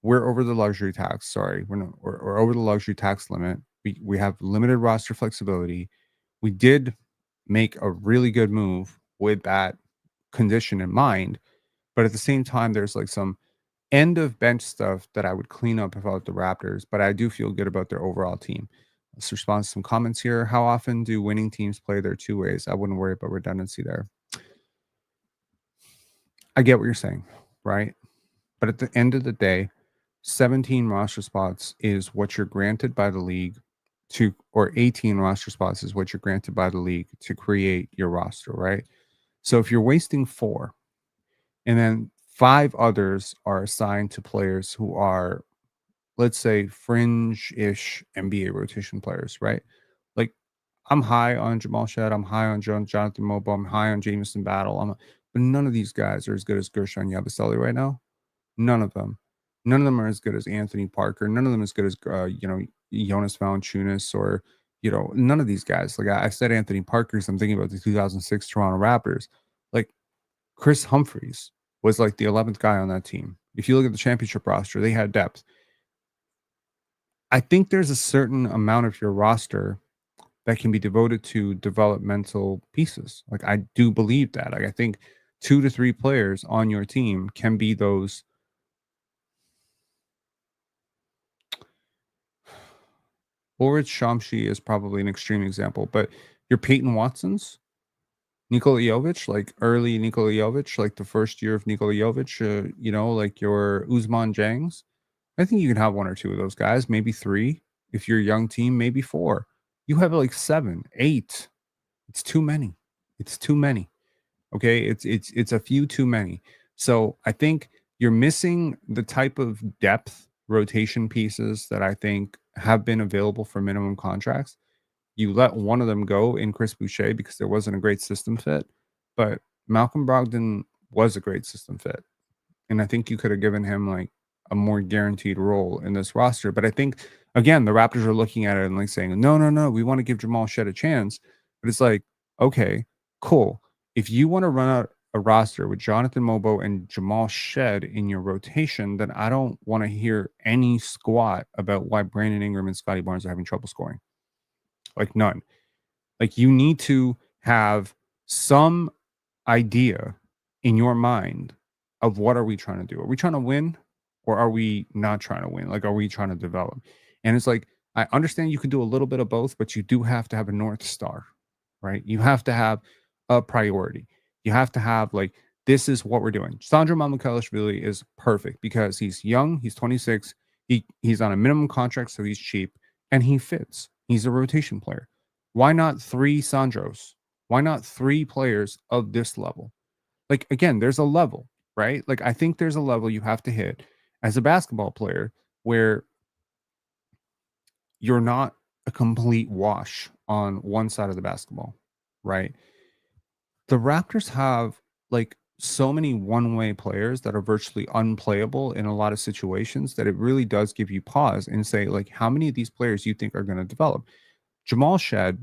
We're over the luxury tax. Sorry, we're over the luxury tax limit. We have limited roster flexibility. We did make a really good move with that condition in mind. But at the same time, there's like some end of bench stuff that I would clean up about the Raptors, but I do feel good about their overall team. Let's respond to some comments here. How often do winning teams play their two ways? I wouldn't worry about redundancy there. I get what you're saying, right? But at the end of the day, 17 roster spots is what you're granted by the league or 18 roster spots is what you're granted by the league to create your roster, right? So if you're wasting 4, And then 5 others are assigned to players who are, let's say, fringe-ish NBA rotation players, right? Like, I'm high on Jamal Shed, I'm high on Jonathan Mobo, I'm high on Jamison Battle, but none of these guys are as good as Gershon Yabusele right now. None of them. None of them are as good as Anthony Parker. None of them as good as Jonas Valanciunas or none of these guys. Like I said, Anthony Parker. So I'm thinking about the 2006 Toronto Raptors. Like Chris Humphries was like the 11th guy on that team. If you look at the championship roster, they had depth. I think there's a certain amount of your roster that can be devoted to developmental pieces. Like I do believe that. Like I think 2 to 3 players on your team can be those. Boris Shamshi is probably an extreme example, but your Peyton Watsons, Nikola Jovic, like early Nikola Jovic, like the first year of Nikola Jovic, like your Usman Jangs. I think you can have 1 or 2 of those guys, maybe 3. If you're a young team, maybe 4. You have like 7, 8. It's too many. It's too many. Okay, it's a few too many. So I think you're missing the type of depth rotation pieces that I think have been available for minimum contracts. You let one of them go in Chris Boucher because there wasn't a great system fit, but Malcolm Brogdon was a great system fit. And I think you could have given him like a more guaranteed role in this roster. But I think again, the Raptors are looking at it and like saying, no, no, no, we want to give Jamal Shed a chance. But it's like, okay, cool. If you want to run out a roster with Jonathan Mobo and Jamal Shed in your rotation, then I don't want to hear any squat about why Brandon Ingram and Scotty Barnes are having trouble scoring. Like none. Like you need to have some idea in your mind of what are we trying to do? Are we trying to win or are we not trying to win? Like, are we trying to develop? And it's like, I understand you can do a little bit of both, but you do have to have a North Star, right? You have to have a priority. You have to have like, this is what we're doing. Sandro Mamukelashvili is perfect because he's young, he's 26, he's on a minimum contract, so he's cheap and he fits. He's a rotation player. Why not 3 Sandros? Why not 3 players of this level? Like, again, there's a level, right? Like, I think there's a level you have to hit as a basketball player where you're not a complete wash on one side of the basketball, right? The Raptors have like so many one-way players that are virtually unplayable in a lot of situations that it really does give you pause and say, like, how many of these players you think are going to develop? Jamal Shed,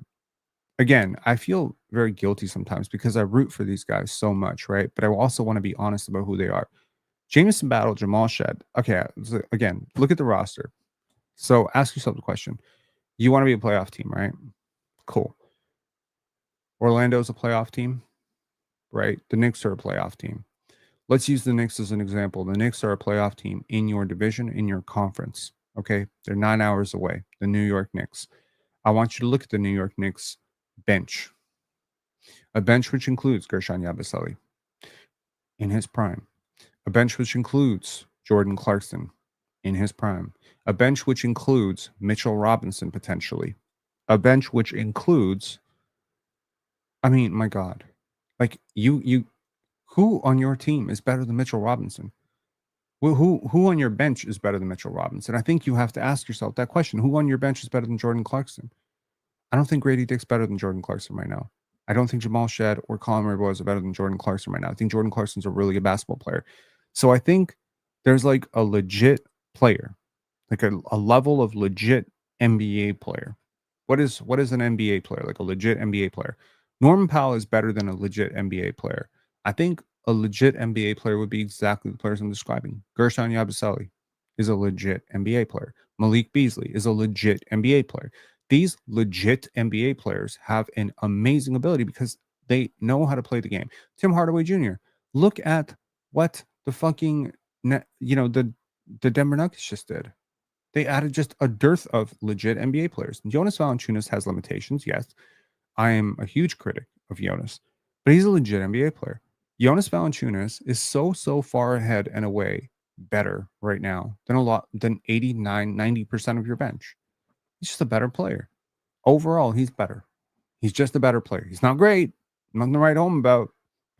again, I feel very guilty sometimes because I root for these guys so much, right? But I also want to be honest about who they are. Jamison Battle, Jamal Shed. Okay, so again, look at the roster. So ask yourself the question. You want to be a playoff team, right? Cool. Orlando's a playoff team, right? The Knicks are a playoff team. Let's use the Knicks as an example. The Knicks are a playoff team in your division, in your conference. Okay. They're 9 hours away. The New York Knicks. I want you to look at the New York Knicks bench. A bench which includes Gershon Yabusele in his prime. A bench which includes Jordan Clarkson in his prime. A bench which includes Mitchell Robinson potentially. A bench which includes, I mean, my God, like who on your team is better than Mitchell Robinson? Who on your bench is better than Mitchell Robinson? I think you have to ask yourself that question. Who on your bench is better than Jordan Clarkson? I don't think Grady Dick's better than Jordan Clarkson right now. I don't think Jamal Shed or Colin Murray are better than Jordan Clarkson right now. I think Jordan Clarkson's a really good basketball player. So I think there's like a legit player, like a level of legit NBA player. What is an NBA player? Like a legit NBA player. Norman Powell is better than a legit NBA player. I think a legit NBA player would be exactly the players I'm describing. Gershon Yabusele is a legit NBA player. Malik Beasley is a legit NBA player. These legit NBA players have an amazing ability because they know how to play the game. Tim Hardaway Jr. Look at what the fucking the Denver Nuggets just did. They added just a dearth of legit NBA players. Jonas Valanciunas has limitations. Yes, I am a huge critic of Jonas, but he's a legit NBA player. Jonas Valanciunas is so far ahead and away better right now than 89, 90% of your bench. He's just a better player. Overall, he's better. He's just a better player. He's not great. Nothing to write home about.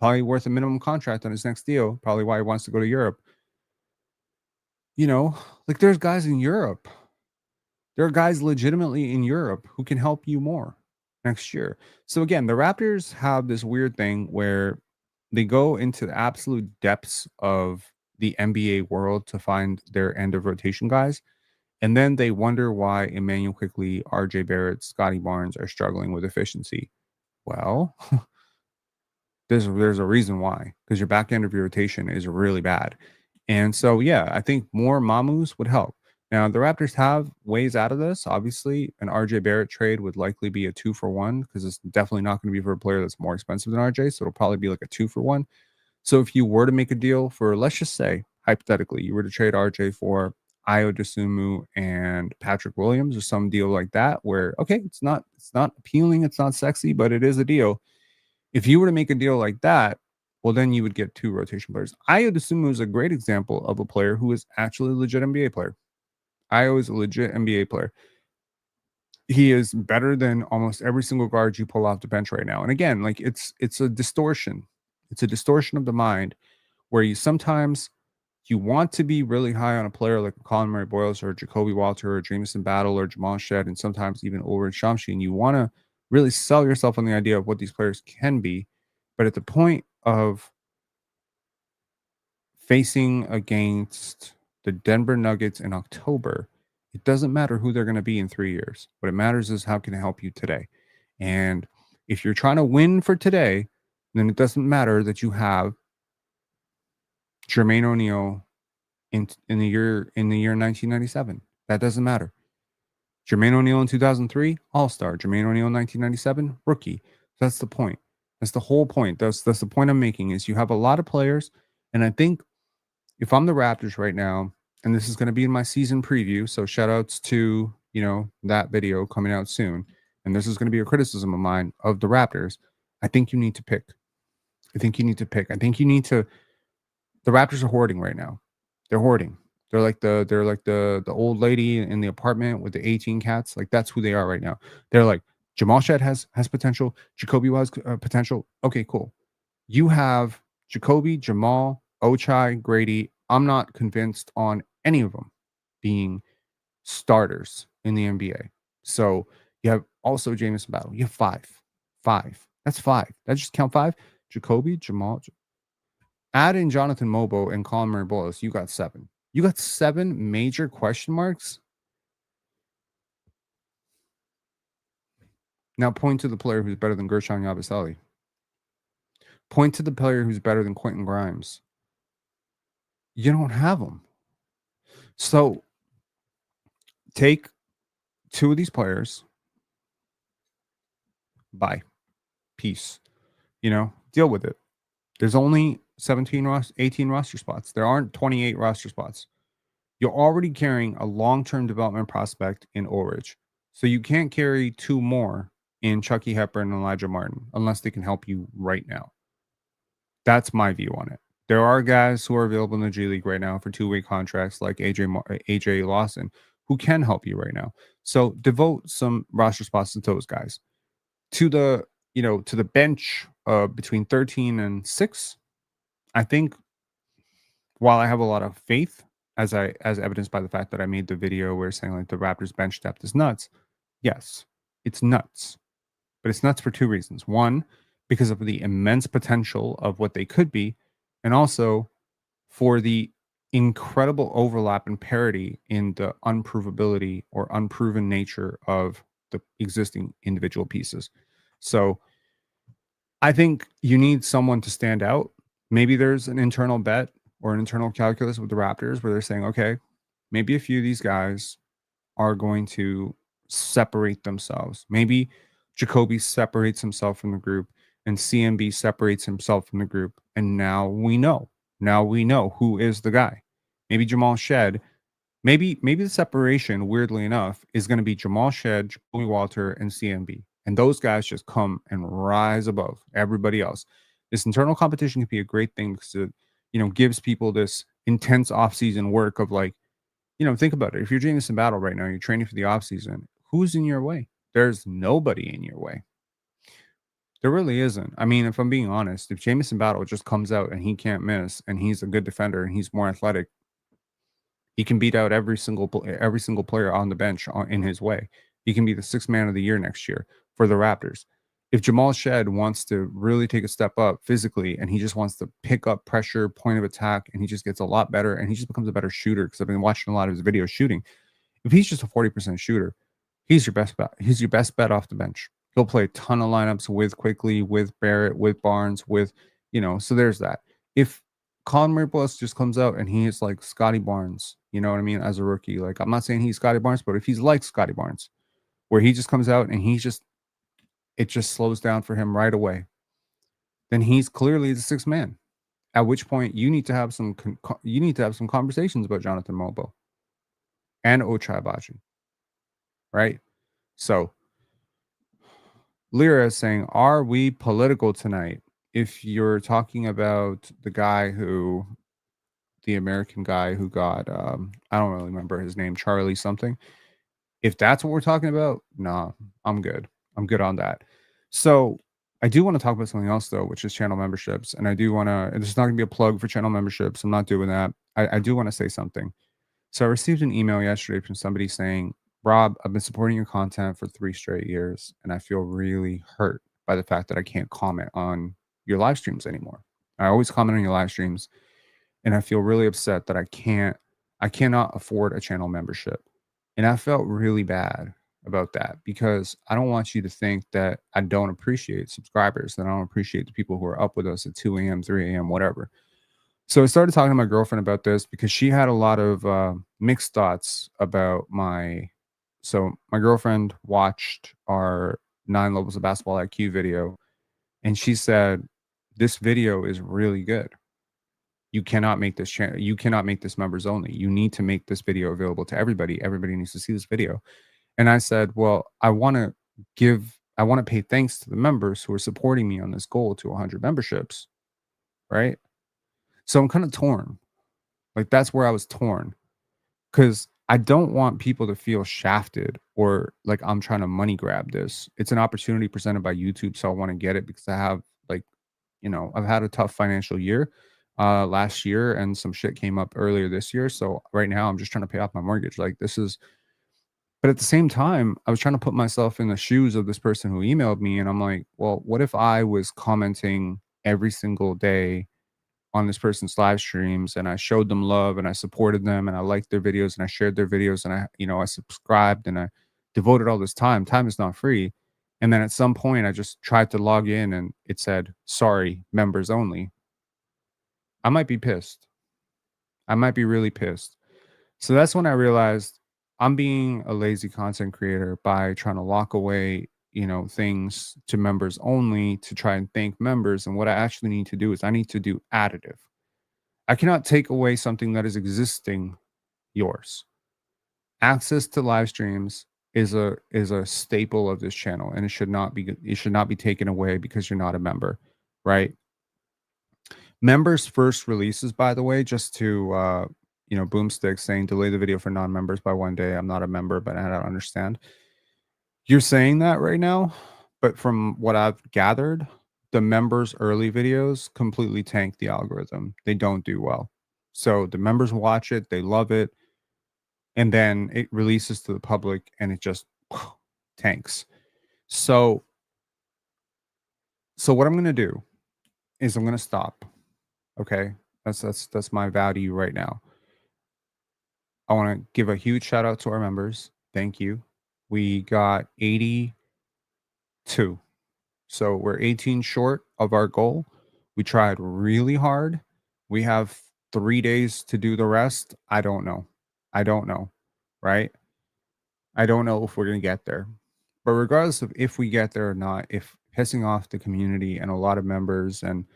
probably worth a minimum contract on his next deal, probably why he wants to go to Europe. Like there's guys in Europe. There are guys legitimately in Europe who can help you more next year. So again, the Raptors have this weird thing where they go into the absolute depths of the NBA world to find their end of rotation guys. And then they wonder why Emmanuel Quickley, RJ Barrett, Scotty Barnes are struggling with efficiency. Well, there's a reason why, because your back end of your rotation is really bad. And so, yeah, I think more Mamus would help. Now, the Raptors have ways out of this. Obviously, an RJ Barrett trade would likely be a 2-for-1 because it's definitely not going to be for a player that's more expensive than RJ. So it'll probably be like a 2-for-1. So if you were to make a deal for, let's just say, hypothetically, you were to trade RJ for Io DeSumo and Patrick Williams or some deal like that, where okay, it's not appealing, it's not sexy, but it is a deal. If you were to make a deal like that, well, then you would get 2 rotation players. Io DeSumo is a great example of a player who is actually a legit NBA player. Io is a legit NBA player. He is better than almost every single guard you pull off the bench right now. And again, like it's a distortion. It's a distortion of the mind where you want to be really high on a player like Colin Murray Boyles or Jacoby Walter or Jamison Battle or Jamal Shed and sometimes even Ulrich Shamshi, and you want to really sell yourself on the idea of what these players can be. But at the point of facing against the Denver Nuggets in October, it doesn't matter who they're going to be in 3 years. What it matters is how can it help you today. And if you're trying to win for today, then it doesn't matter that you have Jermaine O'Neal in the year 1997. That doesn't matter. Jermaine O'Neal in 2003, All-Star. Jermaine O'Neal in 1997, rookie. That's the point. That's the whole point. That's the point I'm making is you have a lot of players, and I think if I'm the Raptors right now, and this is going to be in my season preview, so shout outs to, that video coming out soon, and this is going to be a criticism of mine of the Raptors, I think you need to pick. I think you need to the Raptors are hoarding right now. They're hoarding. They're like the old lady in the apartment with the 18 cats. Like that's who they are right now. They're like Jamal Shed has potential. Jacoby has potential. Okay, cool. You have Jacoby, Jamal, Ochai, Grady. I'm not convinced on any of them being starters in the NBA. So you have also Jamison Battle. You have five. That's 5. That just count 5. Jacoby, Jamal. Add in Jonathan Mobo and Colin Murray Boyles, you got 7. You got 7 major question marks. Now point to the player who's better than Gershon Yabusele. Point to the player who's better than Quentin Grimes. You don't have them. So take 2 of these players. Bye. Peace. Deal with it. There's only 18 roster spots. There aren't 28 roster spots. You're already carrying a long-term development prospect in Ulrich. So you can't carry 2 more in Chucky Hepburn and Elijah Martin unless they can help you right now. That's my view on it. There are guys who are available in the G League right now for 2-way contracts like AJ Lawson who can help you right now. So devote some roster spots to those guys. To the bench between 13 and 6, I think while I have a lot of faith, as evidenced by the fact that I made the video where saying like the Raptors bench depth is nuts. Yes, it's nuts. But it's nuts for 2 reasons. One, because of the immense potential of what they could be, and also for the incredible overlap and parity in the unprovability or unproven nature of the existing individual pieces. So I think you need someone to stand out. Maybe there's an internal bet or an internal calculus with the Raptors where they're saying, okay, maybe a few of these guys are going to separate themselves. Maybe Jacoby separates himself from the group and CMB separates himself from the group. And now we know. Who is the guy. Maybe Jamal Shed. Maybe the separation, weirdly enough, is going to be Jamal Shed, Jacoby Walter, and CMB. And those guys just come and rise above everybody else. This internal competition can be a great thing because it, gives people this intense offseason work of like, think about it. If you're Jamison Battle right now, you're training for the offseason, who's in your way? There's nobody in your way. There really isn't. I mean, if I'm being honest, if Jamison Battle just comes out and he can't miss and he's a good defender and he's more athletic, he can beat out every single player on the bench in his way. He can be the sixth man of the year next year for the Raptors. If Jamal Shed wants to really take a step up physically and he just wants to pick up pressure, point of attack, and he just gets a lot better and he just becomes a better shooter because I've been watching a lot of his videos shooting. If he's just a 40% shooter, he's your best bet. He's your best bet off the bench. He'll play a ton of lineups with Quickly, with Barrett, with Barnes, so there's that. If Conor Bliss just comes out and he is like Scotty Barnes, you know what I mean, as a rookie. Like, I'm not saying he's Scotty Barnes, but if he's like Scotty Barnes, where he just comes out and it just slows down for him right away, then he's clearly the sixth man. At which point you need to have some conversations about Jonathan Mobo and Ochai Agbaji, right? So Lyra is saying, are we political tonight? If you're talking about the American guy who got, I don't really remember his name, Charlie something. If that's what we're talking about, nah, I'm good. I'm good on that. So I do want to talk about something else though, which is channel memberships. And this is not going to be a plug for channel memberships. I'm not doing that. I do want to say something. So I received an email yesterday from somebody saying, Rob, I've been supporting your content for 3 straight years, and I feel really hurt by the fact that I can't comment on your live streams anymore. I always comment on your live streams, and I feel really upset that I cannot afford a channel membership. And I felt really bad about that because I don't want you to think that I don't appreciate subscribers, that I don't appreciate the people who are up with us at 2 a.m., 3 a.m., whatever. So I started talking to my girlfriend about this because she had a lot of mixed thoughts about so my girlfriend watched our 9 levels of basketball IQ video, and she said, this video is really good. You cannot make this channel. You cannot make this members only. You need to make this video available to everybody. Everybody needs to see this video. And I said, well, I want to pay thanks to the members who are supporting me on this goal to 100 memberships. Right. So I'm kind of torn. Like, that's where I was torn, because I don't want people to feel shafted or like I'm trying to money grab this. It's an opportunity presented by YouTube, so I want to get it because I have, like, I've had a tough financial year last year, and some shit came up earlier this year. So right now I'm just trying to pay off my mortgage. But at the same time, I was trying to put myself in the shoes of this person who emailed me, and I'm like, well, what if I was commenting every single day on this person's live streams, and I showed them love and I supported them and I liked their videos and I shared their videos and I subscribed and I devoted all this time. Time is not free. And then at some point I just tried to log in and it said, sorry, members only. I might be pissed. I might be really pissed. So that's when I realized I'm being a lazy content creator by trying to lock away, things to members only to try and thank members. And what I actually need to do is I need to do additive. I cannot take away something that is existing yours. Access to live streams is a staple of this channel, and it should not be taken away because you're not a member, right? Members' first releases, by the way, just to Boomstick saying delay the video for non-members by 1 day. I'm not a member, but I don't understand. You're saying that right now, but from what I've gathered, the members' early videos completely tank the algorithm. They don't do well. So the members watch it, they love it, and then it releases to the public and it just tanks. So what I'm going to do is I'm going to stop. Okay? That's my vow to you right now. I want to give a huge shout out to our members. Thank you. We got 82. So we're 18 short of our goal. We tried really hard. We have 3 days to do the rest. I don't know. Right? I don't know if we're going to get there. But regardless of if we get there or not, if pissing off the community and a lot of members and,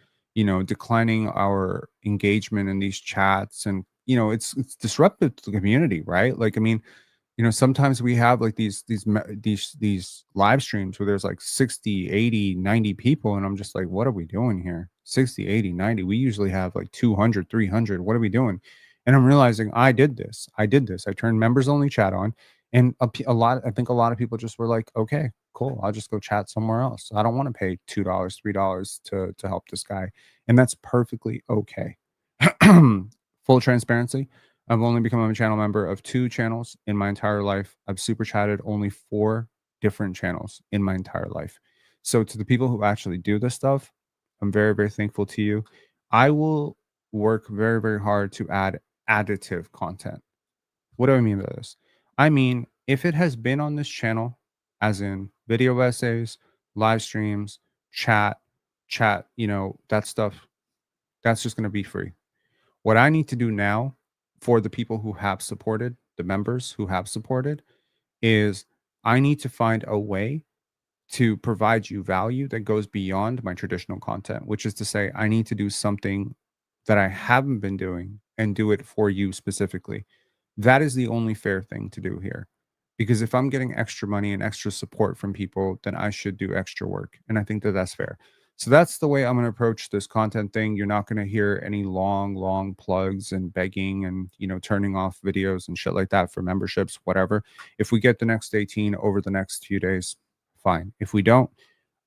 declining our engagement in these chats and, it's disruptive to the community, right? Like, I mean, sometimes we have like these live streams where there's like 60, 80, 90 people. And I'm just like, what are we doing here? 60, 80, 90. We usually have like 200, 300. What are we doing? And I'm realizing I did this. I turned members only chat on. And I think a lot of people just were like, okay, cool, I'll just go chat somewhere else. I don't want to pay $2, $3 to help this guy. And that's perfectly okay. Full transparency. I've only become a channel member of 2 channels in my entire life. I've super chatted only 4 different channels in my entire life. So to the people who actually do this stuff, I'm very, very thankful to you. I will work very, very hard to add additive content. What do I mean by this? I mean, if it has been on this channel, as in video essays, live streams, chat, that stuff, that's just going to be free. What I need to do now for the people who have supported, the members who have supported, is I need to find a way to provide you value that goes beyond my traditional content, which is to say, I need to do something that I haven't been doing and do it for you specifically. That is the only fair thing to do here. Because if I'm getting extra money and extra support from people, then I should do extra work. And I think that that's fair. So that's the way I'm going to approach this content thing. You're not going to hear any long, long plugs and begging and, turning off videos and shit like that for memberships, whatever. If we get the next 18 over the next few days, fine. If we don't,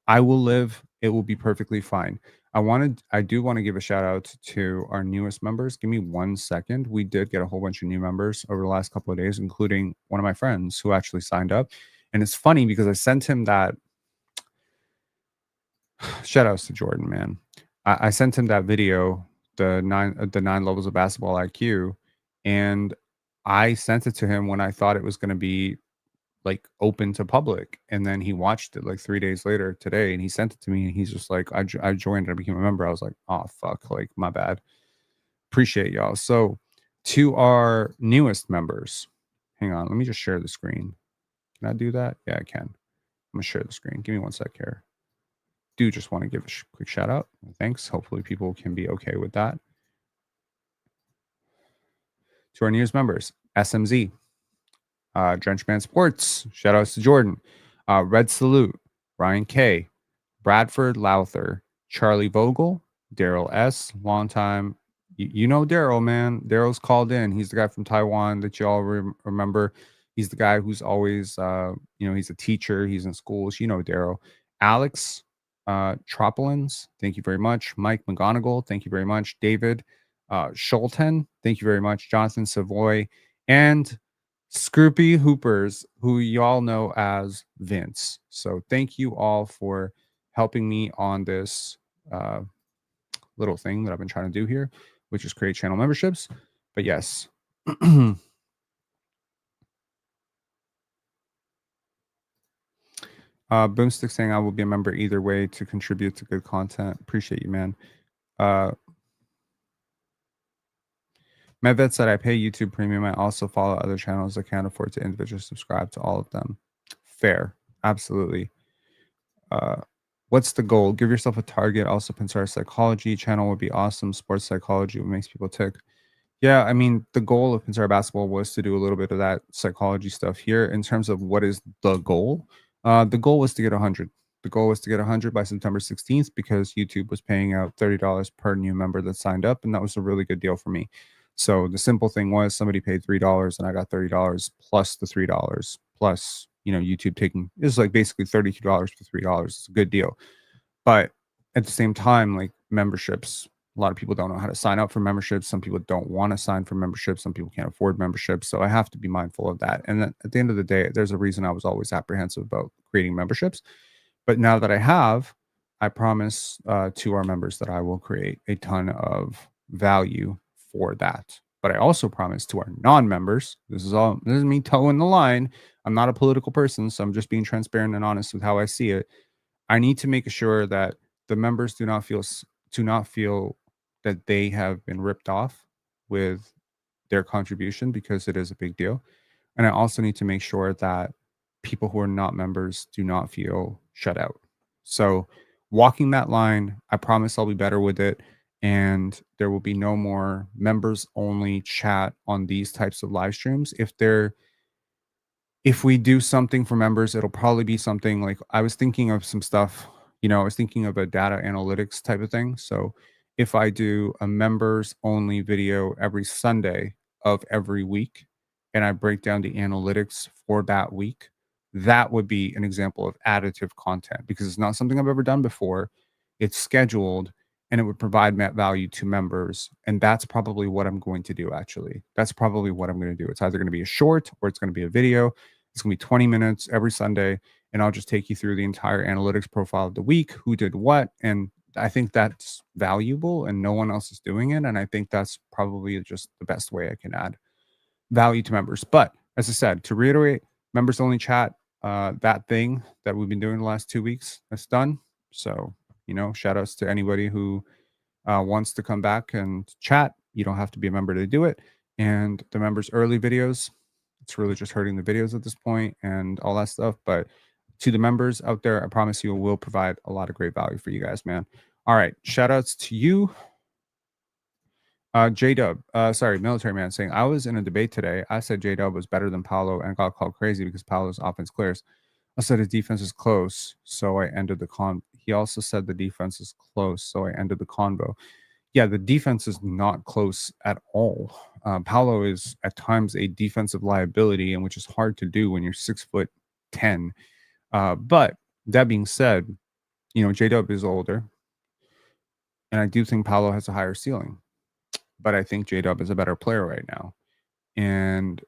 I will live. It will be perfectly fine. I do want to give a shout out to our newest members. Give me 1 second. We did get a whole bunch of new members over the last couple of days, including one of my friends who actually signed up. And it's funny because I sent him that shout outs to Jordan, man. I sent him that video, the nine levels of basketball IQ, and I sent it to him when I thought it was going to be like open to public, and then he watched it like 3 days later today, and he sent it to me, and he's just like, I joined and I became a member. I was like, oh fuck, like my bad. Appreciate y'all. So to our newest members, hang on, let me just share the screen. Can I do that? Yeah, I can. I'm gonna share the screen. Give me 1 sec here. Do just want to give a quick shout out. Thanks. Hopefully people can be okay with that. To our newest members, SMZ, Drenchman Sports, shout outs to Jordan, Red Salute, Ryan K, Bradford Louther, Charlie Vogel, Daryl S, long time. You know Daryl, man. Daryl's called in. He's the guy from Taiwan that you all remember. He's the guy who's always, he's a teacher. He's in schools. You know Daryl. Alex Tropolins, thank you very much. Mike McGonigal, thank you very much. David Schulten, thank you very much. Jonathan Savoy, and Scroopy Hoopers, who y'all know as Vince. So thank you all for helping me on this little thing that I've been trying to do here, which is create channel memberships. But yes. Boomstick saying I will be a member either way to contribute to good content. Appreciate you, man. Medved said I pay YouTube Premium. I also follow other channels that can't afford to individually subscribe to all of them. Fair. Absolutely. What's the goal? Give yourself a target. Also, Pensare Psychology channel would be awesome. Sports psychology, what makes people tick. Yeah, I mean, the goal of Pensare Basketball was to do a little bit of that psychology stuff here. In terms of what is the goal was to get 100. The goal was to get 100 by September 16th because YouTube was paying out $30 per new member that signed up, and that was a really good deal for me. So the simple thing was somebody paid $3 and I got $30 plus the $3 plus, YouTube taking is like basically $32 for $3. It's a good deal. But at the same time, like memberships, a lot of people don't know how to sign up for memberships. Some people don't want to sign for memberships. Some people can't afford memberships. So I have to be mindful of that. And then at the end of the day, there's a reason I was always apprehensive about creating memberships. But now that I have, I promise to our members that I will create a ton of value for that. But I also promise to our non-members, this is me toeing the line. I'm not a political person, so I'm just being transparent and honest with how I see it. I need to make sure that the members do not feel that they have been ripped off with their contribution, because it is a big deal. And I also need to make sure that people who are not members do not feel shut out. So walking that line, I promise I'll be better with it. And there will be no more members only chat on these types of live streams. If we do something for members, it'll probably be something like, I was thinking of some stuff, I was thinking of a data analytics type of thing. So if I do a members only video every Sunday of every week, and I break down the analytics for that week, that would be an example of additive content because it's not something I've ever done before. It's scheduled and it would provide value to members. And that's probably what I'm going to do, actually. That's probably what I'm going to do. It's either going to be a short or it's going to be a video. It's going to be 20 minutes every Sunday. And I'll just take you through the entire analytics profile of the week, who did what. And I think that's valuable and no one else is doing it. And I think that's probably just the best way I can add value to members. But as I said, to reiterate, members only chat, that thing that we've been doing the last 2 weeks, that's done. So, shout outs to anybody who wants to come back and chat. You don't have to be a member to do it. And the members' early videos, it's really just hurting the videos at this point and all that stuff. But to the members out there, I promise you, it will provide a lot of great value for you guys, man. All right. Shout outs to you. J Dub, sorry, Military Man saying, I was in a debate today. I said J Dub was better than Paolo and got called crazy because Paolo's offense clears. I said his defense is close, so I ended the con. He also said the defense is close, so I ended the convo. Yeah, the defense is not close at all. Paolo is at times a defensive liability, and which is hard to do when you're 6'10". But that being said, J Dub is older, and I do think Paolo has a higher ceiling. But I think J Dub is a better player right now. And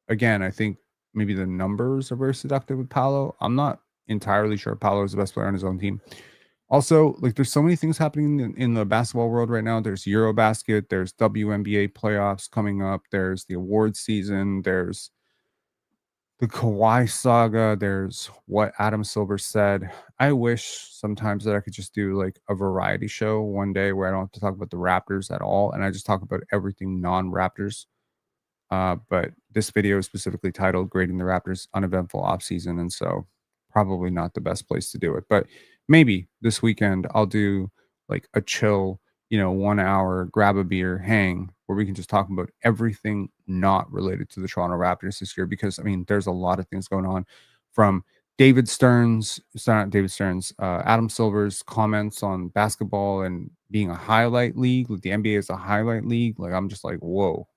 again, I think maybe the numbers are very seductive with Paolo. I'm not entirely sure Paolo is the best player on his own team. Also, like there's so many things happening in the basketball world right now. There's Eurobasket, there's WNBA playoffs coming up, there's the awards season, there's the Kawhi saga, there's what Adam Silver said. I wish sometimes that I could just do like a variety show one day where I don't have to talk about the Raptors at all and I just talk about everything non-Raptors. But this video is specifically titled Grading the Raptors Uneventful Offseason, and so probably not the best place to do it. But maybe this weekend I'll do like a chill, 1 hour, grab a beer, hang, where we can just talk about everything not related to the Toronto Raptors this year. Because I mean, there's a lot of things going on from David Stern's, it's not David Stern's, Adam Silver's comments on basketball and being a highlight league, like the NBA is a highlight league. Like I'm just like, whoa,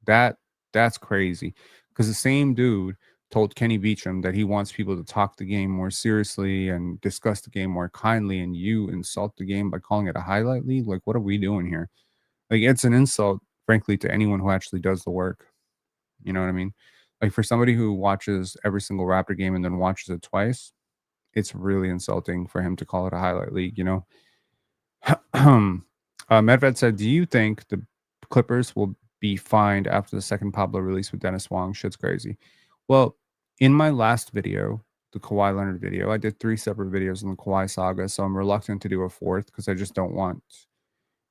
that's crazy. Because the same dude told Kenny Beecham that he wants people to talk the game more seriously and discuss the game more kindly, and you insult the game by calling it a highlight league. Like, what are we doing here? Like, it's an insult, frankly, to anyone who actually does the work. You know what I mean? Like, for somebody who watches every single Raptor game and then watches it twice, it's really insulting for him to call it a highlight league. Medved said, do you think the Clippers will be fined after the second Pablo release with Dennis Wong? Shit's crazy. Well, in my last video, the Kawhi Leonard video, I did 3 separate videos on the Kawhi saga, so I'm reluctant to do a fourth because I just don't want.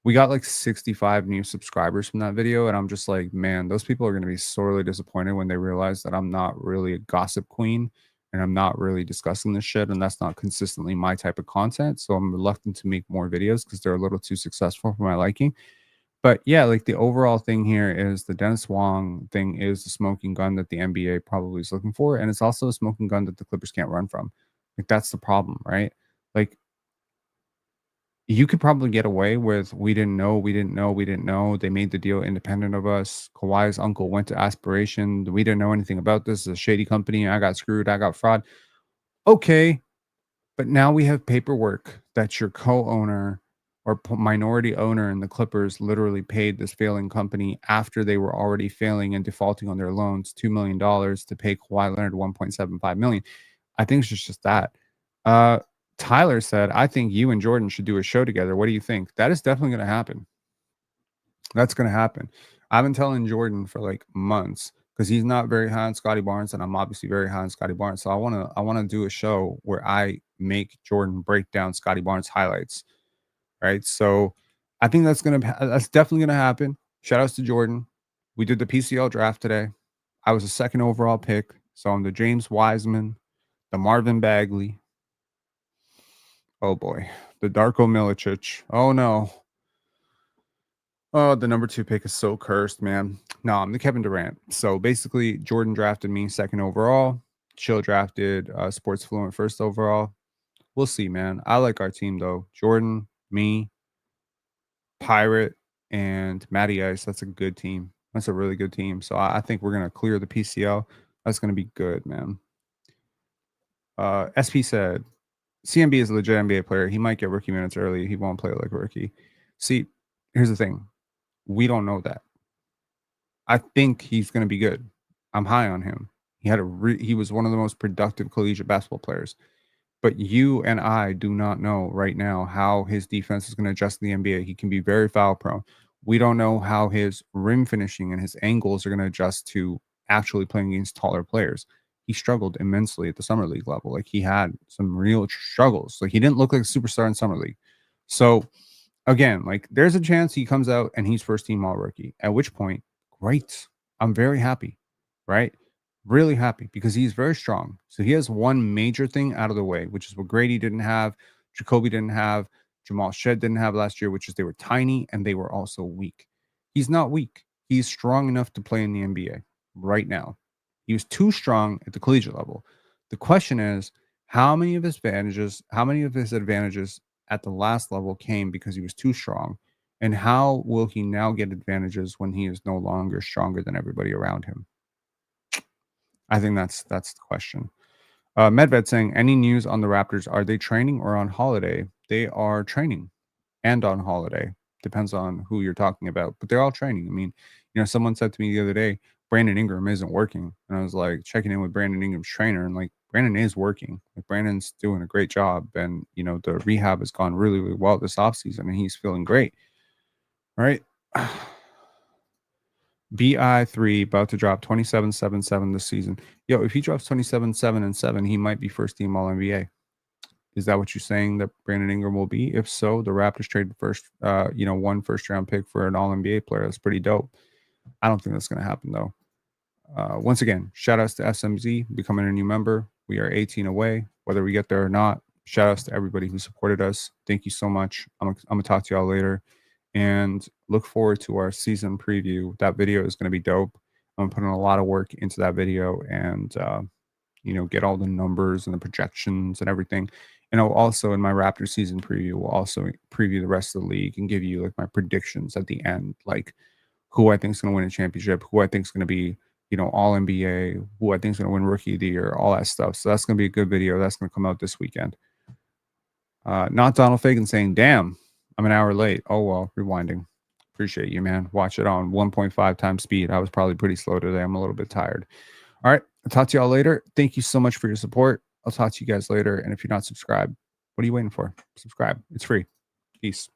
We got like 65 new subscribers from that video, and I'm just like, man, those people are going to be sorely disappointed when they realize that I'm not really a gossip queen and I'm not really discussing this shit, and that's not consistently my type of content. So I'm reluctant to make more videos because they're a little too successful for my liking. But yeah, like the overall thing here is the Dennis Wong thing is the smoking gun that the NBA probably is looking for. And it's also a smoking gun that the Clippers can't run from. Like that's the problem, right? Like you could probably get away with we didn't know, we didn't know, we didn't know. They made the deal independent of us. Kawhi's uncle went to Aspiration. We didn't know anything about this. It's a shady company. I got screwed. I got fraud. Okay. But now we have paperwork that your co-owner or minority owner in the Clippers literally paid this failing company after they were already failing and defaulting on their loans $2 million to pay Kawhi Leonard $1.75 million. I think it's just that. Tyler said, I think you and Jordan should do a show together. What do you think? That is definitely going to happen. That's going to happen. I've been telling Jordan for like months because he's not very high on Scotty Barnes, and I'm obviously very high on Scotty Barnes. So I want to do a show where I make Jordan break down Scotty Barnes highlights. Right. So I think that's definitely gonna happen. Shout outs to Jordan. We did the PCL draft today. I was a second overall pick. So I'm the James Wiseman, the Marvin Bagley. Oh boy. The Darko Milicic. Oh no. Oh, the number 2 pick is so cursed, man. No, I'm the Kevin Durant. So basically, Jordan drafted me second overall. Chill drafted Sports Fluent first overall. We'll see, man. I like our team though. Jordan, me, Pirate, and Matty Ice. That's a good team. That's a really good team. So I think we're gonna clear the PCL. That's gonna be good, man. SP said CMB is a legit NBA player. He might get rookie minutes early. He won't play like a rookie. See, here's the thing. We don't know that. I think he's going to be good. I'm high on him. He was one of the most productive collegiate basketball players. But you and I do not know right now how his defense is going to adjust in the NBA. He can be very foul prone. We don't know how his rim finishing and his angles are going to adjust to actually playing against taller players. He struggled immensely at the summer league level. Like he had some real struggles. Like he didn't look like a superstar in summer league. So again, like there's a chance he comes out and he's first team all rookie. At which point, great. I'm very happy, right? Really happy because he's very strong. So he has one major thing out of the way, which is what Grady didn't have, Jacoby didn't have, Jamal Shed didn't have last year, which is they were tiny and they were also weak. He's not weak. He's strong enough to play in the NBA right now. He was too strong at the collegiate level. The question is, how many of his advantages at the last level came because he was too strong? And how will he now get advantages when he is no longer stronger than everybody around him? I think that's the question. Medved saying, any news on the Raptors? Are they training or on holiday? They are training and on holiday. Depends on who you're talking about, but they're all training. I mean, someone said to me the other day, Brandon Ingram isn't working. And I was like checking in with Brandon Ingram's trainer, and like Brandon is working. Like Brandon's doing a great job. And the rehab has gone really, really well this offseason, and he's feeling great. All right. BI3 about to drop 27-7-7 this season. Yo, if he drops 27-7-7, he might be first team All NBA. Is that what you're saying that Brandon Ingram will be? If so, the Raptors traded one first round pick for an All NBA player. That's pretty dope. I don't think that's going to happen though. Once again, shout outs to SMZ becoming a new member. We are 18 away, whether we get there or not. Shout outs to everybody who supported us. Thank you so much. I'm gonna talk to y'all later, and look forward to our season preview. That video is going to be dope. I'm putting a lot of work into that video, and get all the numbers and the projections and everything. And I'll also, in my Raptors season preview, we'll also preview the rest of the league and give you like my predictions at the end, like who I think is going to win a championship, who I think is going to be, All NBA, who I think is going to win Rookie of the Year, all that stuff. So that's going to be a good video. That's going to come out this weekend. Not Donald Fagan saying, damn, I'm an hour late. Oh, well, rewinding. Appreciate you, man. Watch it on 1.5 times speed. I was probably pretty slow today. I'm a little bit tired. All right. I'll talk to y'all later. Thank you so much for your support. I'll talk to you guys later. And if you're not subscribed, what are you waiting for? Subscribe. It's free. Peace.